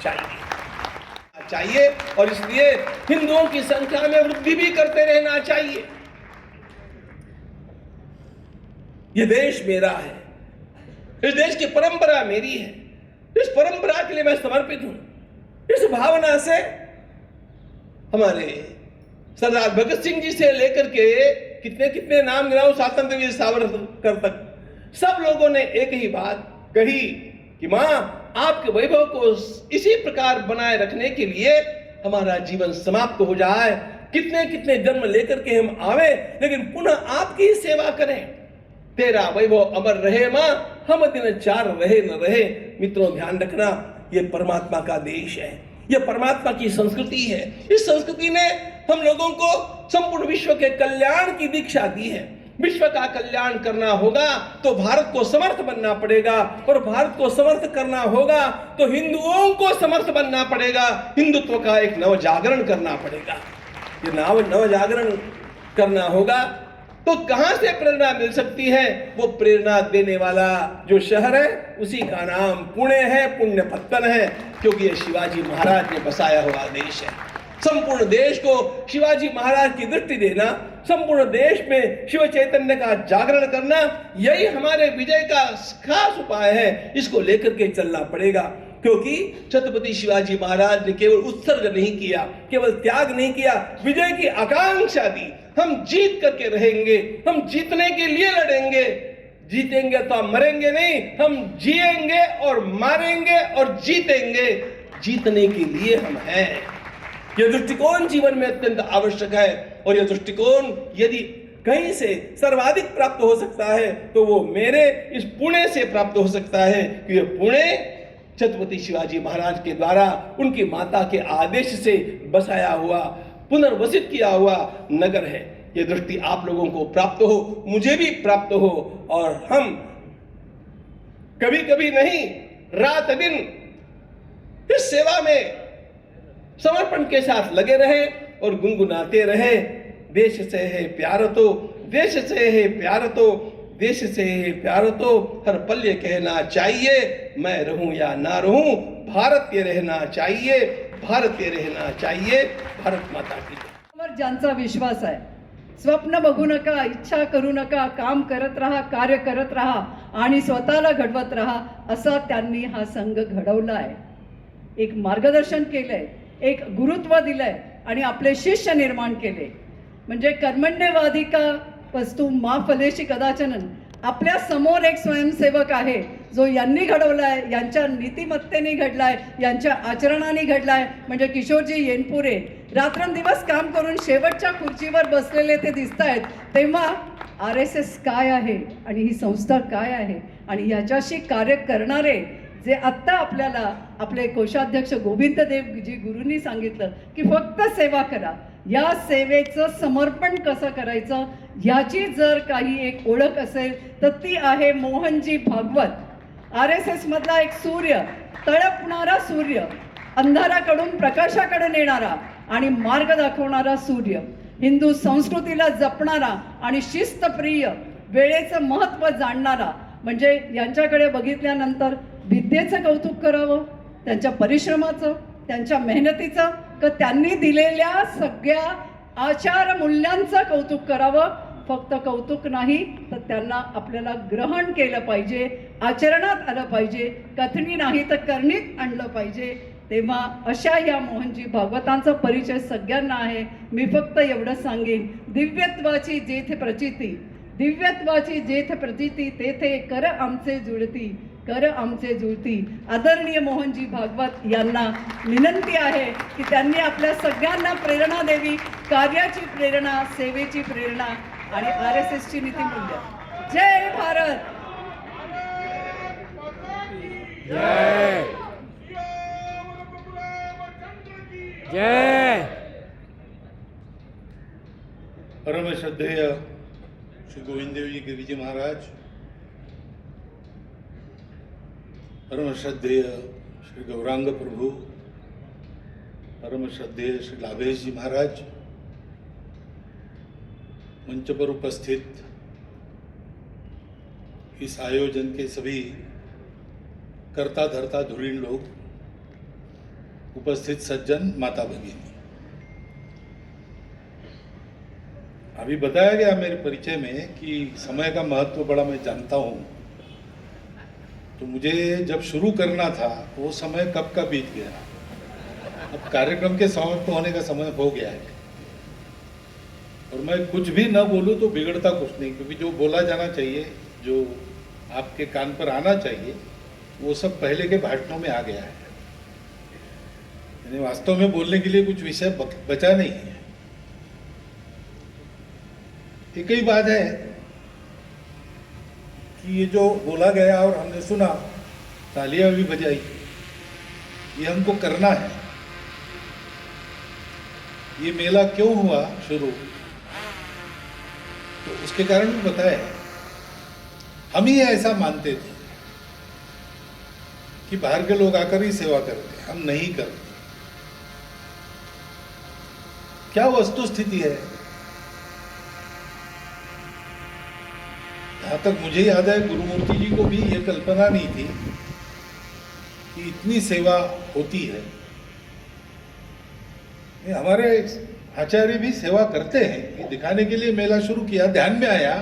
चाहिए और इसलिए हिंदुओं की संख्या में वृद्धि भी करते रहना चाहिए। यह देश मेरा है, इस देश की परंपरा मेरी है, इस परंपरा के लिए मैं समर्पित हूं। इस भावना से हमारे सरदार भगत सिंह जी से लेकर के कितने कितने नाम गिनाऊं, स्वातंत्र वीर सावरकर तक, सब लोगों ने एक ही बात कही कि मां, आपके वैभव को इसी प्रकार बनाए रखने के लिए हमारा जीवन समाप्त हो जाए, कितने कितने जन्म लेकर के हम आवे, लेकिन पुनः आपकी सेवा करें। तेरा वैभव अमर रहे मां, हम दिन चार रहे न रहे। मित्रों, ध्यान रखना, यह परमात्मा का देश है, यह परमात्मा की संस्कृति है। इस संस्कृति ने हम लोगों को संपूर्ण विश्व के कल्याण की दीक्षा दी है। विश्व का कल्याण करना होगा तो भारत को समर्थ बनना पड़ेगा, और भारत को समर्थ करना होगा तो हिंदुओं को समर्थ बनना पड़ेगा। हिंदुत्व का एक नव जागरण करना पड़ेगा। ये नव जागरण करना होगा तो कहां से प्रेरणा मिल सकती है? वो प्रेरणा देने वाला जो शहर है उसी का नाम पुणे है, पुण्यपत्तन है, क्योंकि ये शिवाजी महाराज ने बसाया हुआ देश है। संपूर्ण देश को शिवाजी महाराज की दृष्टि देना, संपूर्ण देश में शिव चैतन्य का जागरण करना, यही हमारे विजय का खास उपाय है। इसको लेकर के चलना पड़ेगा, क्योंकि छत्रपति शिवाजी महाराज ने केवल उत्सर्ग नहीं किया, केवल त्याग नहीं किया, विजय की आकांक्षा दी। हम जीत करके रहेंगे, हम जीतने के लिए लड़ेंगे। जीतेंगे तो हम मरेंगे नहीं, हम जिएंगे और मारेंगे और जीतेंगे। जीतने के लिए हम हैं। यह दृष्टिकोण जीवन में अत्यंत आवश्यक है, और यह दृष्टिकोण यदि कहीं से सर्वाधिक प्राप्त हो सकता है तो वो मेरे इस पुणे से प्राप्त हो सकता है, क्योंकि पुणे छत्रपति शिवाजी महाराज के द्वारा उनकी माता के आदेश से बसाया हुआ, पुनर्वसित किया हुआ नगर है। ये दृष्टि आप लोगों को प्राप्त हो, मुझे भी प्राप्त हो, और हम कभी कभी नहीं, रात दिन इस सेवा में समर्पण के साथ लगे रहे और गुनगुनाते रहे, देश से है प्यार तो, देश से है प्यार तो, देश से है प्यार तो, हर पल ये कहना चाहिए, मैं रहूं या ना रहूं, भारत के रहना चाहिए, भारत के रहना चाहिए, भारत माता की। ज्यांचा विश्वास आहे, स्वप्न बघू नका, इच्छा करू नका, काम करत राहा, कार्य करत राहा आणि स्वतःला घडवत राहा, असा त्यांनी हा संघ घडवला आहे। एक मार्गदर्शन केलंय, एक गुरुत्व दिलंय आणि आपले शिष्य निर्माण केले। म्हणजे कर्मण्यवाधिका वस्तू मा फलेशी कदाचन, आपल्या समोर एक स्वयंसेवक आहे जो यांनी घडवलाय, यांच्या नीतिमत्तेने घडलाय, यांच्या आचरणाने घडलाय, म्हणजे किशोरजी येनपुरे रात्रंदिवस काम करून शेवटच्या खुर्चीवर बसलेले ते दिसतायत। तेव्हा RSS काय आहे आणि ही संस्था काय आहे आणि याच्याशी कार्य करणारे जे आत्ता आपल्याला आपले कोषाध्यक्ष गोविंद देवजी गुरूंनी सांगितलं की फक्त सेवा करा, या सेवेचं समर्पण कसं करायचं याची जर काही एक ओळख असेल तर ती आहे मोहनजी भागवत। RSS मधला एक सूर्य, तळपणारा सूर्य, अंधाराकडून प्रकाशाकडे नेणारा आणि मार्ग दाखवणारा सूर्य, हिंदू संस्कृतीला जपणारा आणि शिस्तप्रिय, वेळेचं महत्त्व जाणणारा। म्हणजे यांच्याकडे बघितल्यानंतर विद्येचं कौतुक करावं, त्यांच्या परिश्रमाचं, त्यांच्या मेहनतीचं, का त्यांनी दिलेल्या सगळ्या आचार मूल्यांचं कौतुक करावं. फक्त कौतुक नाही तर त्यांना आपल्याला ग्रहण केलं पाहिजे, आचरणात आलं पाहिजे, कथनी नाही तर करणीत आणलं पाहिजे. तेव्हा अशा या मोहनजी भागवतांचा परिचय सगळ्यांना आहे. मी फक्त एवढं सांगेन, दिव्यत्वाची जेथे प्रचिती, दिव्यत्वाची जेथे प्रचिती, तेथे कर आमचे जुळती, कर आमचे जुळती. आदरणीय मोहनजी भागवत यांना विनंती आहे की त्यांनी आपल्या सगळ्यांना प्रेरणा द्यावी, कार्याची प्रेरणा, सेवेची प्रेरणा आणि RSSची नीतिमूल्य. जय भारत. जय जय. परम श्रद्धेय श्री गोविंददेवजी गिरिजी महाराज, परम श्रद्धेय श्री गौरांग प्रभु, परम श्रद्धेय श्री लाभेश जी महाराज, मंच पर उपस्थित इस आयोजन के सभी कर्ता धर्ता धुरीण लोग, उपस्थित सज्जन, माता भगिनी, अभी बताया गया मेरे परिचय में कि समय का महत्व बड़ा मैं जानता हूँ, तो मुझे जब शुरू करना था वो समय कब का बीत गया. अब कार्यक्रम के समाप्त होने का समय हो गया है और मैं कुछ भी न बोलूँ तो बिगड़ता कुछ नहीं, क्योंकि जो बोला जाना चाहिए, जो आपके कान पर आना चाहिए, वो सब पहले के भाषणों में आ गया है. यानी वास्तव में बोलने के लिए कुछ विषय बचा नहीं है. एक ही बात है कि ये जो बोला गया और हमने सुना, तालियां भी बजाई, ये हमको करना है. ये मेला क्यों हुआ शुरू, तो उसके कारण भी बताया. हम ही ऐसा मानते थे कि बाहर के लोग आकर ही सेवा करते, हम नहीं करते. क्या वस्तु स्थिति है? जहाँ तक मुझे याद है, गुरुमूर्ति जी को भी ये कल्पना नहीं थी कि इतनी सेवा होती है. हमारे आचार्य भी सेवा करते हैं, ये दिखाने के लिए मेला शुरू किया. ध्यान में आया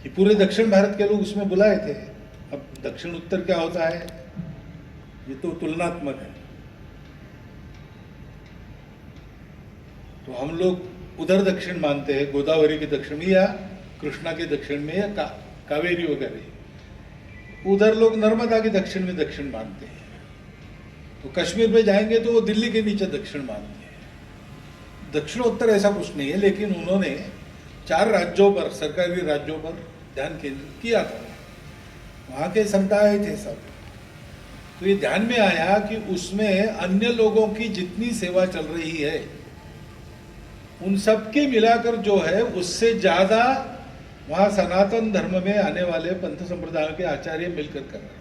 कि पूरे दक्षिण भारत के लोग उसमें बुलाए थे. अब दक्षिण उत्तर क्या होता है, ये तो तुलनात्मक है. तो हम लोग उधर दक्षिण मानते हैं, गोदावरी के दक्षिण में या कृष्णा के दक्षिण में या कावेरी वगैरह. उधर लोग नर्मदा के दक्षिण में दक्षिण मानते हैं. तो कश्मीर में जाएंगे तो वो दिल्ली के नीचे दक्षिण मानते हैं. दक्षिणोत्तर ऐसा कुछ नहीं है, लेकिन उन्होंने 4 राज्यों पर, सरकारी राज्यों पर ध्यान केंद्रित किया था. वहाँ के समुदाय थे सब. तो ये ध्यान में आया कि उसमें अन्य लोगों की जितनी सेवा चल रही है, उन सब के मिलाकर जो है, उससे ज्यादा वहां सनातन धर्म में आने वाले पंथ संप्रदायों के आचार्य मिलकर कर रहे हैं.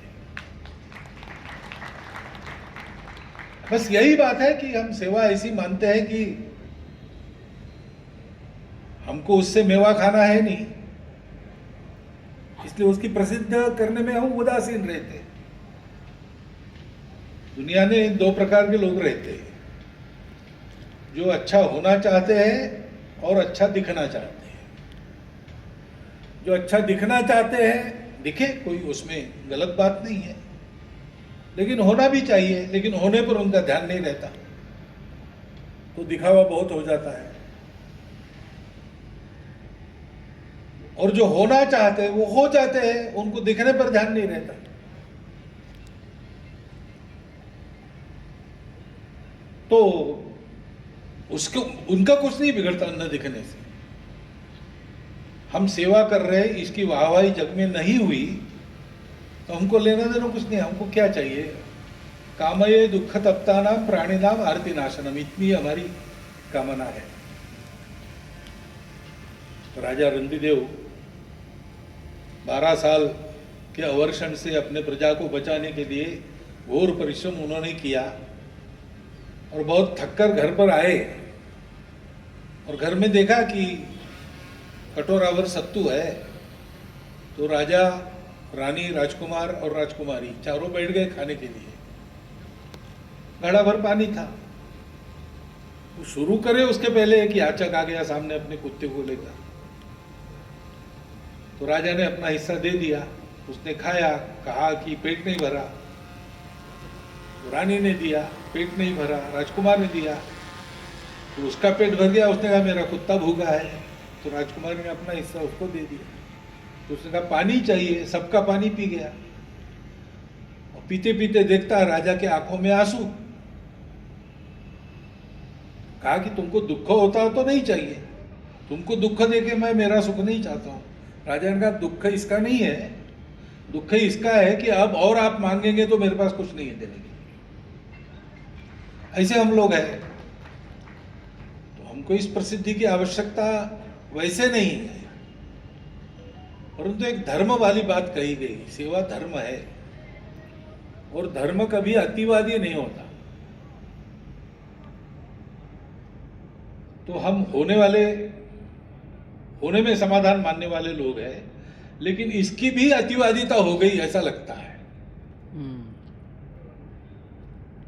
बस यही बात है कि हम सेवा ऐसी मानते हैं कि हमको उससे मेवा खाना है नहीं, इसलिए उसकी प्रसिद्ध करने में हम उदासीन रहते हैं. दुनिया में 2 प्रकार के लोग रहते हैं, जो अच्छा होना चाहते हैं और अच्छा दिखना चाहते हैं. जो अच्छा दिखना चाहते हैं, दिखे, कोई उसमें गलत बात नहीं है, लेकिन होना भी चाहिए. लेकिन होने पर उनका ध्यान नहीं रहता, तो दिखावा बहुत हो जाता है. और जो होना चाहते हैं वो हो जाते हैं, उनको दिखने पर ध्यान नहीं रहता. तो उसको, उनका कुछ नहीं बिगड़ता न दिखने से. हम सेवा कर रहे हैं, इसकी वाहवाही जग में नहीं हुई तो हमको लेना देना कुछ नहीं. हमको क्या चाहिए? कामये दुख तप्तानाम प्राणिनाम आरती नाशनम, इतनी हमारी कामना है. तो राजा रंतिदेव 12 साल के अवर्षण से अपने प्रजा को बचाने के लिए घोर परिश्रम उन्होंने किया और बहुत थककर घर पर आए और घर में देखा कि कटोरा भर सत्तू है. तो राजा रानी, राजकुमार और राजकुमारी चारों बैठ गए खाने के लिए। घड़ा भर पानी था। वो शुरू करे उसके पहले एक याचक आ गया सामने अपने कुत्ते को लेकर। तो राजा ने अपना हिस्सा दे दिया। उसने खाया, कहा कि पेट नहीं भरा। तो रानी ने दिया, पेट नहीं भरा। राजकुमार ने दिया, तो उसका पेट भर गया। उसने कहा मेरा कुत्ता भूखा है। तो राजकुमार ने अपना हिस्सा उसको दे दिया। तो उसने कहा पानी चाहिए, सबका पानी पी गया। और पीते पीते देखता राजा के आंखों में आंसू। कहा कि तुमको दुख होता हो तो नहीं चाहिए, तुमको दुख देके मैं मेरा सुख नहीं चाहता हूं। राजा ने कहा दुख इसका नहीं है, दुख इसका है कि अब और आप मांगेंगे तो मेरे पास कुछ नहीं है देने के लिए। ऐसे हम लोग हैं। तो हमको इस प्रसिद्धि की आवश्यकता वैसे नहीं है, परंतु एक धर्म वाली बात कही गई। सेवा धर्म है और धर्म कभी अतिवादी नहीं होता। तो हम होने में समाधान मानने वाले लोग हैं, लेकिन इसकी भी अतिवादिता हो गई ऐसा लगता है।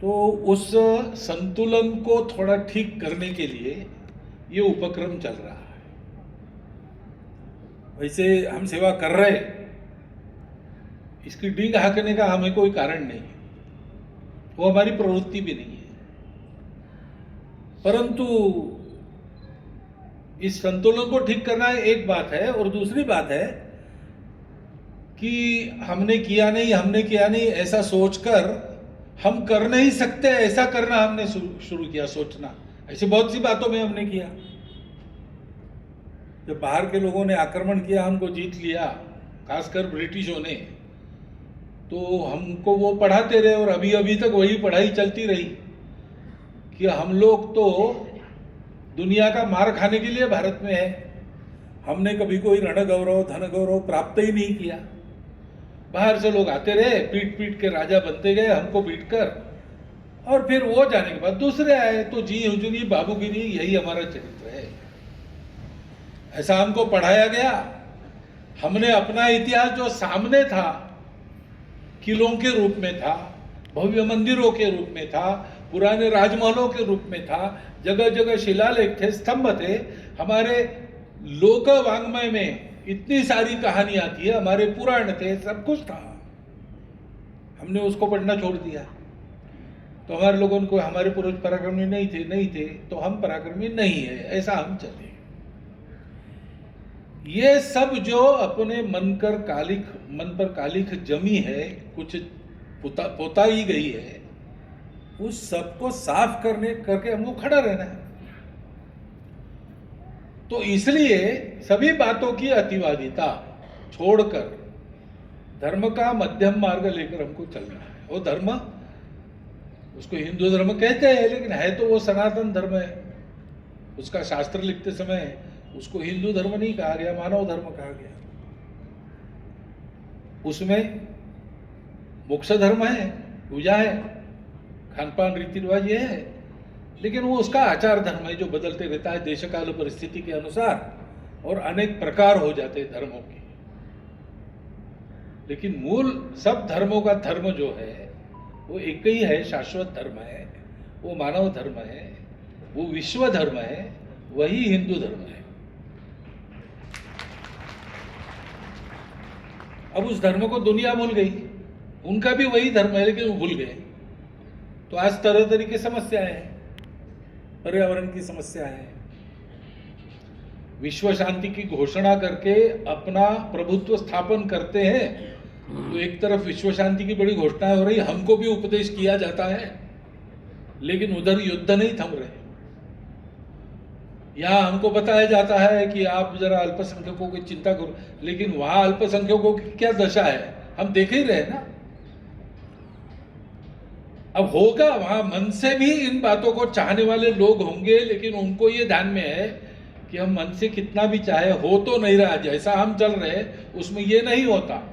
तो उस संतुलन को थोड़ा ठीक करने के लिए ये उपक्रम चल रहा है। वैसे हम सेवा कर रहे, इसकी डींग हाँकने का हमें कोई कारण नहीं है, वो हमारी प्रवृत्ति भी नहीं है। परंतु इस संतुलन को ठीक करना एक बात है, और दूसरी बात है कि हमने किया नहीं ऐसा सोचकर हम कर नहीं सकते ऐसा करना हमने शुरू किया सोचना। ऐसे बहुत सी बातों में हमने किया। जब बाहर के लोगों ने आक्रमण किया, हमको जीत लिया, खासकर ब्रिटिशों ने, तो हमको वो पढ़ाते रहे और अभी तक वही पढ़ाई चलती रही कि हम लोग तो दुनिया का मार खाने के लिए भारत में है। हमने कभी कोई रण गौरव धन गौरव प्राप्त ही नहीं किया। बाहर से लोग आते रहे, पीट पीट के राजा बनते गए हमको पीट कर, और फिर वो जाने के बाद दूसरे आए। तो जी हुजूरी बाबूगिरी यही हमारा चरित्र है। ऐसा हमको पढ़ाया गया। हमने अपना इतिहास जो सामने था, किलों के रूप में था, भव्य मंदिरों के रूप में था, पुराने राजमहलों के रूप में था, जगह जगह शिलालेख थे, स्तंभ थे। हमारे लोक वांग्मय में इतनी सारी कहानियां थी, हमारे पुराण थे, सब कुछ था। हमने उसको पढ़ना छोड़ दिया। तो हमारे लोगों को हमारे पूर्वज पराक्रमी नहीं थे तो हम पराक्रमी नहीं है, ऐसा हम चले। ये सब जो अपने मन पर कालिख जमी है, कुछ पोताई गई है, उस सबको साफ करके हमको खड़ा रहना है। तो इसलिए सभी बातों की अतिवादिता छोड़कर धर्म का मध्यम मार्ग लेकर हमको चलना है। वो धर्म, उसको हिंदू धर्म कहते हैं, लेकिन है तो वो सनातन धर्म है। उसका शास्त्र लिखते समय उसको हिंदू धर्म नहीं कहा गया, मानव धर्म कहा गया। उसमें मोक्ष धर्म है, पूजा है, खान पान रीति रिवाज ये है, लेकिन वो उसका आचार धर्म है जो बदलते रहता है देश काल परिस्थिति के अनुसार, और अनेक प्रकार हो जाते हैं धर्मों के। लेकिन मूल सब धर्मों का धर्म जो है वो एक ही है, शाश्वत धर्म है, वो मानव धर्म है, वो विश्व धर्म है, वही हिंदू धर्म है। अब उस धर्म को दुनिया भूल गई। उनका भी वही धर्म है लेकिन वो भूल गए। तो आज तरह तरह की समस्याएं हैं, पर्यावरण की समस्या है, विश्व शांति की घोषणा करके अपना प्रभुत्व स्थापन करते हैं। तो एक तरफ विश्व शांति की बड़ी घोषणा हो रही, हमको भी उपदेश किया जाता है, लेकिन उधर युद्ध नहीं थम रहे। यहाँ हमको बताया जाता है कि आप जरा अल्पसंख्यकों की चिंता करो, लेकिन वहां अल्पसंख्यकों की क्या दशा है हम देख ही रहे ना। अब होगा वहां मन से भी इन बातों को चाहने वाले लोग होंगे, लेकिन उनको ये ध्यान में है कि हम मन से कितना भी चाहे हो तो नहीं रहा, जैसा हम चल रहे उसमें ये नहीं होता।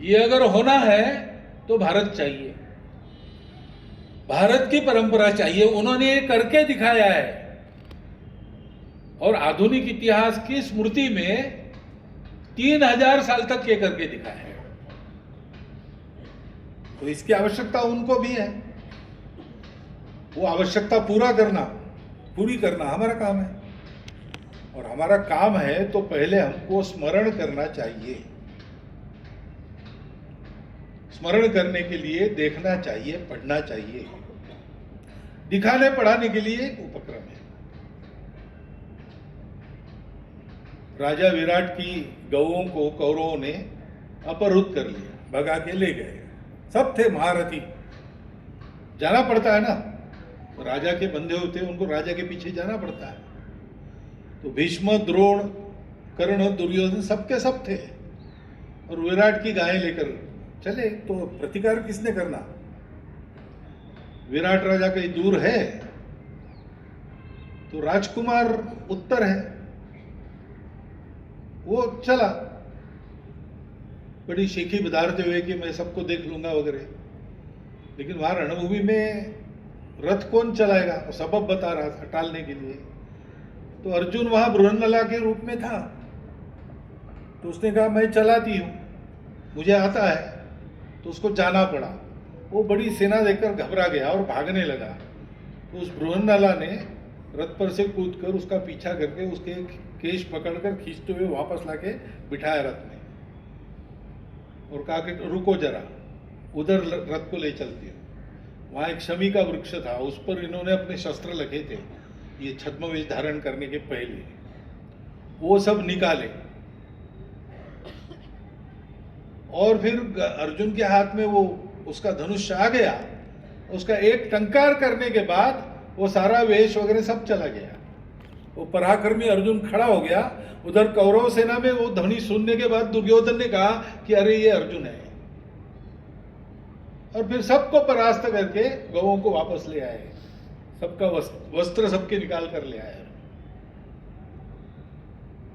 ये अगर होना है तो भारत चाहिए, भारत की परंपरा चाहिए। उन्होंने ये करके दिखाया है, और आधुनिक इतिहास की स्मृति में 3000 साल तक ये करके दिखाया है। तो इसकी आवश्यकता उनको भी है। वो आवश्यकता पूरी करना हमारा काम है। और हमारा काम है तो पहले हमको स्मरण करना चाहिए। स्मरण करने के लिए देखना चाहिए, पढ़ना चाहिए। दिखाने पढ़ाने के लिए एक उपक्रम है। राजा विराट की गौओं को कौरवों ने अपहृत कर लिया, भगा के ले गए। सब थे महारथी, जाना पड़ता है ना, तो राजा के बंधे होते उनको राजा के पीछे जाना पड़ता है। तो भीष्म, द्रोण, कर्ण, दुर्योधन सबके सब थे और विराट की गायें लेकर चले। तो प्रतिकार किसने करना? विराट राजा कहीं दूर है तो राजकुमार उत्तर है, वो चला बड़ी शेखी बधारते हुए कि मैं सबको देख लूंगा वगैरह। लेकिन वहां रणभूमि में रथ कौन चलाएगा? वो सबब बता रहा था टालने के लिए। तो अर्जुन वहां बृहन्नला के रूप में था, तो उसने कहा मैं चलाती हूं, मुझे आता है। तो उसको जाना पड़ा। वो बड़ी सेना देखकर घबरा गया और भागने लगा। तो उस बृहन्नला ने रथ पर से कूदकर उसका पीछा करके उसके केश पकड़कर खींचते हुए वापस लाके बिठाया रथ में और कहा कि रुको जरा, उधर रथ को ले चलती हूँ। वहाँ एक शमी का वृक्ष था, उस पर इन्होंने अपने शस्त्र लगे थे ये छद्मवेश धारण करने के पहले, वो सब निकाले। और फिर अर्जुन के हाथ में वो उसका धनुष आ गया। उसका एक टंकार करने के बाद वो सारा वेश वगैरह सब चला गया। वो पराक्रमी अर्जुन खड़ा हो गया। उधर कौरव सेना में वो ध्वनि सुनने के बाद दुर्योधन ने कहा कि अरे ये अर्जुन है, और फिर सबको परास्त करके गौओं को वापस ले आए। सबका वस्त्र सबके निकाल कर ले आए।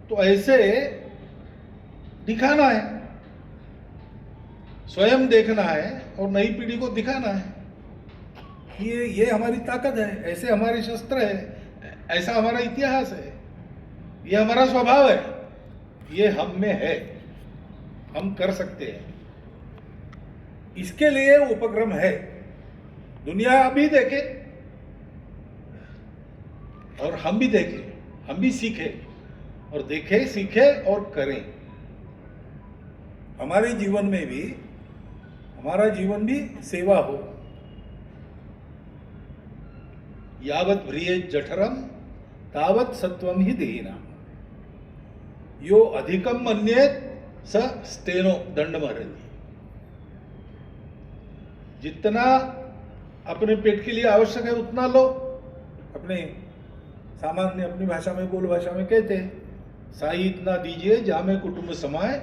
तो ऐसे दिखाना है, स्वयं देखना है और नई पीढ़ी को दिखाना है कि ये हमारी ताकत है, ऐसे हमारे शस्त्र है, ऐसा हमारा इतिहास है, ये हमारा स्वभाव है, ये हम में है, हम कर सकते हैं। इसके लिए उपक्रम है। दुनिया अभी देखे और हम भी देखें, हम भी सीखें और देखें, सीखें और करें। हमारे जीवन में भी, हमारा जीवन भी सेवा हो। यावत भ्रियेत जठरम तावत सत्वम ही देहिना, यो अधिकम मन्येत स स्तेनो दंडमहरति। जितना अपने पेट के लिए आवश्यक है उतना लो। अपने सामान्य अपनी भाषा में, बोल भाषा में कहते हैं, साई इतना दीजिए जामे कुटुंब समाए,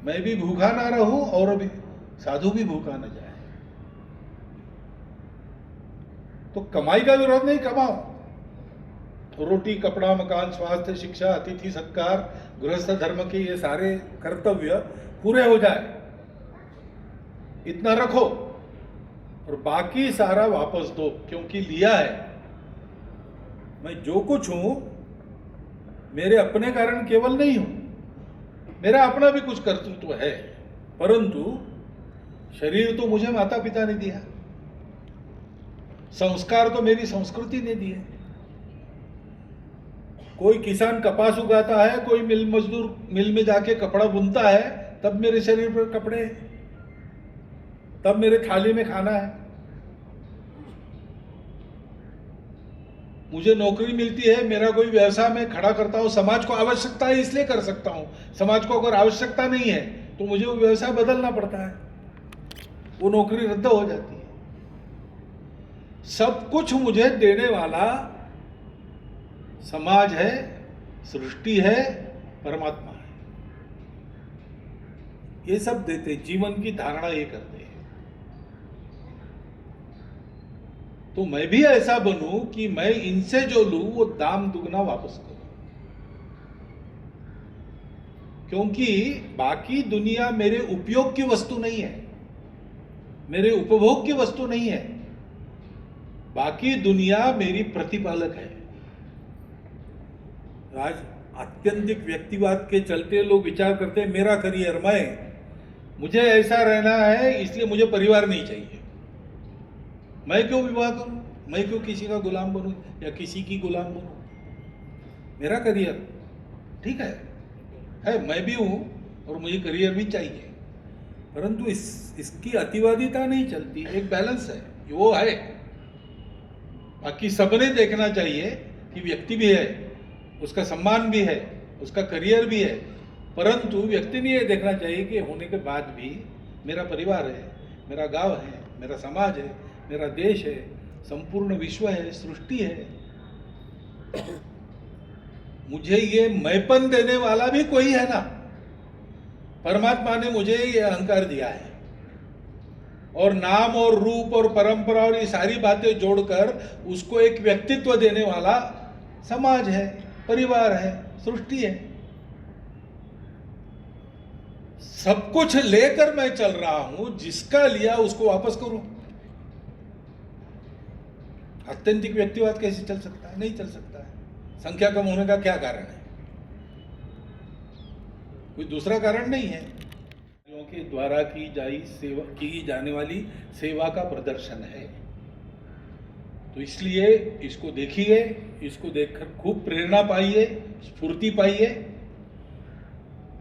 मैं भी भूखा ना रहूं और अभी साधु भी भूखा न जाए। तो कमाई का विरोध नहीं, कमाओ। तो रोटी, कपड़ा, मकान, स्वास्थ्य, शिक्षा, अतिथि सत्कार, गृहस्थ धर्म के ये सारे कर्तव्य पूरे हो जाए, इतना रखो और बाकी सारा वापस दो, क्योंकि लिया है। मैं जो कुछ हूं मेरे अपने कारण केवल नहीं हूं, मेरा अपना भी कुछ कर्तृत्व है, परंतु शरीर तो मुझे माता पिता ने दिया, संस्कार तो मेरी संस्कृति ने दिए। कोई किसान कपास उगाता है, कोई मिल मजदूर मिल में जाके कपड़ा बुनता है, तब मेरे शरीर पर कपड़े, तब मेरे थाली में खाना है। मुझे नौकरी मिलती है, मेरा कोई व्यवसाय में खड़ा करता हूं, समाज को आवश्यकता है इसलिए कर सकता हूं। समाज को अगर आवश्यकता नहीं है तो मुझे वो व्यवसाय बदलना पड़ता है, वो नौकरी रद्द हो जाती है। सब कुछ मुझे देने वाला समाज है, सृष्टि है, परमात्मा है। ये सब देते, जीवन की धारणा ये करते हैं। तो मैं भी ऐसा बनूं कि मैं इनसे जो लूं वो दाम दुगना वापस करूं, क्योंकि बाकी दुनिया मेरे उपयोग की वस्तु नहीं है, मेरे उपभोग की वस्तु नहीं है। बाकी दुनिया मेरी प्रतिपालक है। आज आत्यंतिक व्यक्तिवाद के चलते लोग विचार करते हैं मेरा करियर, मुझे ऐसा रहना है, इसलिए मुझे परिवार नहीं चाहिए। मैं क्यों विवाह करूं? मैं क्यों किसी का गुलाम बनूं या किसी की गुलाम बनूं? मेरा करियर ठीक है, मैं भी हूं और मुझे करियर भी चाहिए, परंतु इसकी अतिवादिता नहीं चलती। एक बैलेंस है, वो है। बाकी सबने देखना चाहिए कि व्यक्ति भी है, उसका सम्मान भी है, उसका करियर भी है, परंतु व्यक्ति ने ये देखना चाहिए कि होने के बाद भी मेरा परिवार है, मेरा गांव है, मेरा समाज है, मेरा देश है, संपूर्ण विश्व है, सृष्टि है। मुझे ये मैंपन देने वाला भी कोई है ना। परमात्मा ने मुझे ये अहंकार दिया है, और नाम और रूप और परंपरा और ये सारी बातें जोड़कर उसको एक व्यक्तित्व देने वाला समाज है, परिवार है, सृष्टि है। सब कुछ लेकर मैं चल रहा हूं, जिसका लिया उसको वापस करूं। आत्यंतिक व्यक्तिवाद कैसे चल सकता है? नहीं चल सकता है। संख्या कम होने का क्या कारण है? कोई दूसरा कारण नहीं है। के द्वारा की जाने वाली सेवा का प्रदर्शन है। तो इसलिए इसको देखिए, इसको देखकर खूब प्रेरणा पाइए, स्फूर्ति पाइए,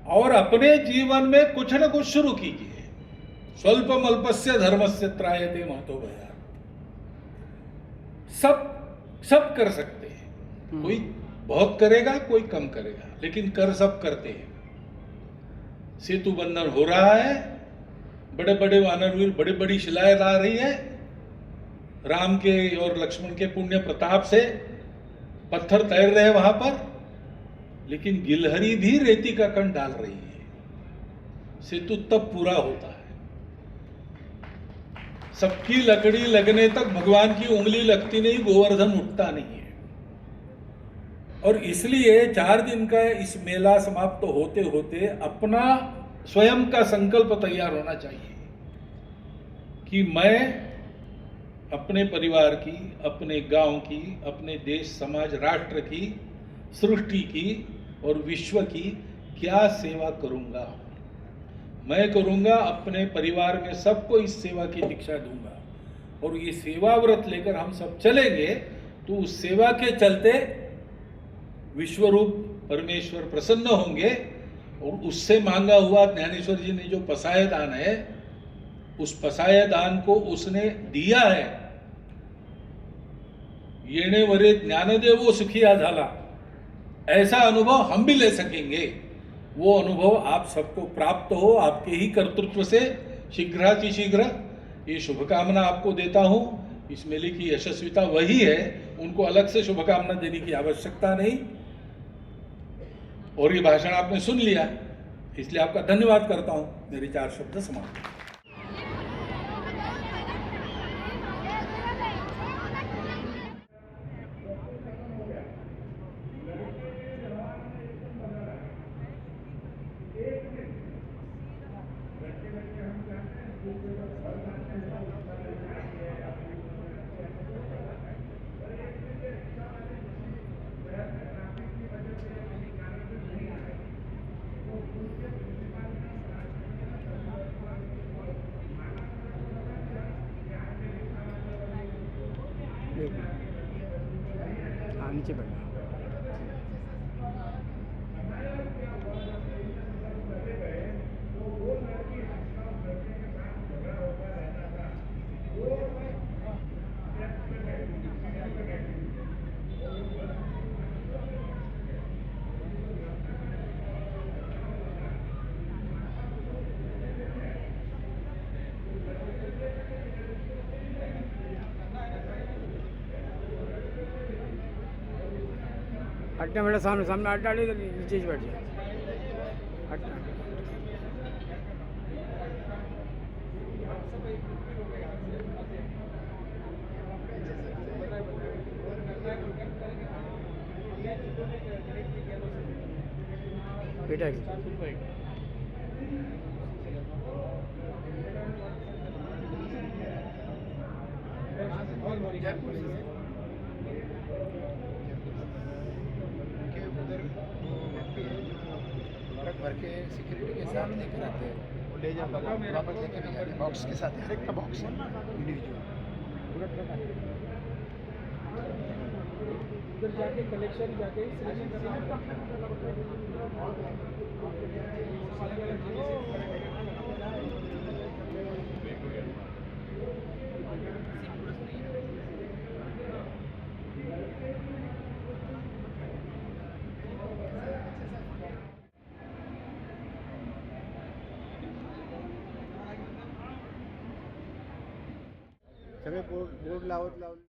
और अपने जीवन में कुछ न कुछ शुरू कीजिए। स्वल्पम अल्पस्य धर्मस्य त्रायते महतो भयात्। सब कर सकते हैं। कोई बहुत करेगा, कोई कम करेगा, लेकिन कर सब करते हैं। सेतु बंधन हो रहा है, बड़े बड़े वानरवीर बड़ी बड़ी शिलाएं ला रही है। राम के और लक्ष्मण के पुण्य प्रताप से पत्थर तैर रहे हैं वहां पर, लेकिन गिलहरी भी रेती का कण डाल रही है। सेतु तब पूरा होता है। सबकी लकड़ी लगने तक भगवान की उंगली लगती नहीं, गोवर्धन उठता नहीं है। और इसलिए 4 दिन का इस मेला समाप्त होते होते अपना स्वयं का संकल्प तैयार होना चाहिए कि मैं अपने परिवार की, अपने गांव की, अपने देश समाज राष्ट्र की, सृष्टि की और विश्व की क्या सेवा करूंगा। मैं करूंगा, अपने परिवार में सबको इस सेवा की दीक्षा दूंगा, और ये सेवा व्रत लेकर हम सब चलेंगे तो उस सेवा के चलते विश्वरूप परमेश्वर प्रसन्न होंगे, और उससे मांगा हुआ ज्ञानेश्वर जी ने जो पसाय दान है, उस पसाय दान को उसने दिया है। येणे वरे ज्ञानदेवो सुखिया झाला, ऐसा अनुभव हम भी ले सकेंगे। वो अनुभव आप सबको प्राप्त हो, आपके ही कर्तृत्व से शीघ्रातिशीघ्र। ये शुभकामना आपको देता हूं। इस मेले की यशस्विता वही है, उनको अलग से शुभकामना देने की आवश्यकता नहीं। और ये भाषण आपने सुन लिया, इसलिए आपका धन्यवाद करता हूं। मेरे 4 शब्द समाप्त। नीचे बैठा। हटना बेटा, सामने सामने हट डाली तो नीचे ही बैठ जाए। हटना। बेटा भर के सिक्योरिटी के साथ लेकर आते हैं। ले जाता हूँ, वापस लेके भी जाते बॉक्स के साथ, हर एक का बॉक्स है इंडिविजुअल। उधर जाके कलेक्शन जाके सगळे बोर्ड लावत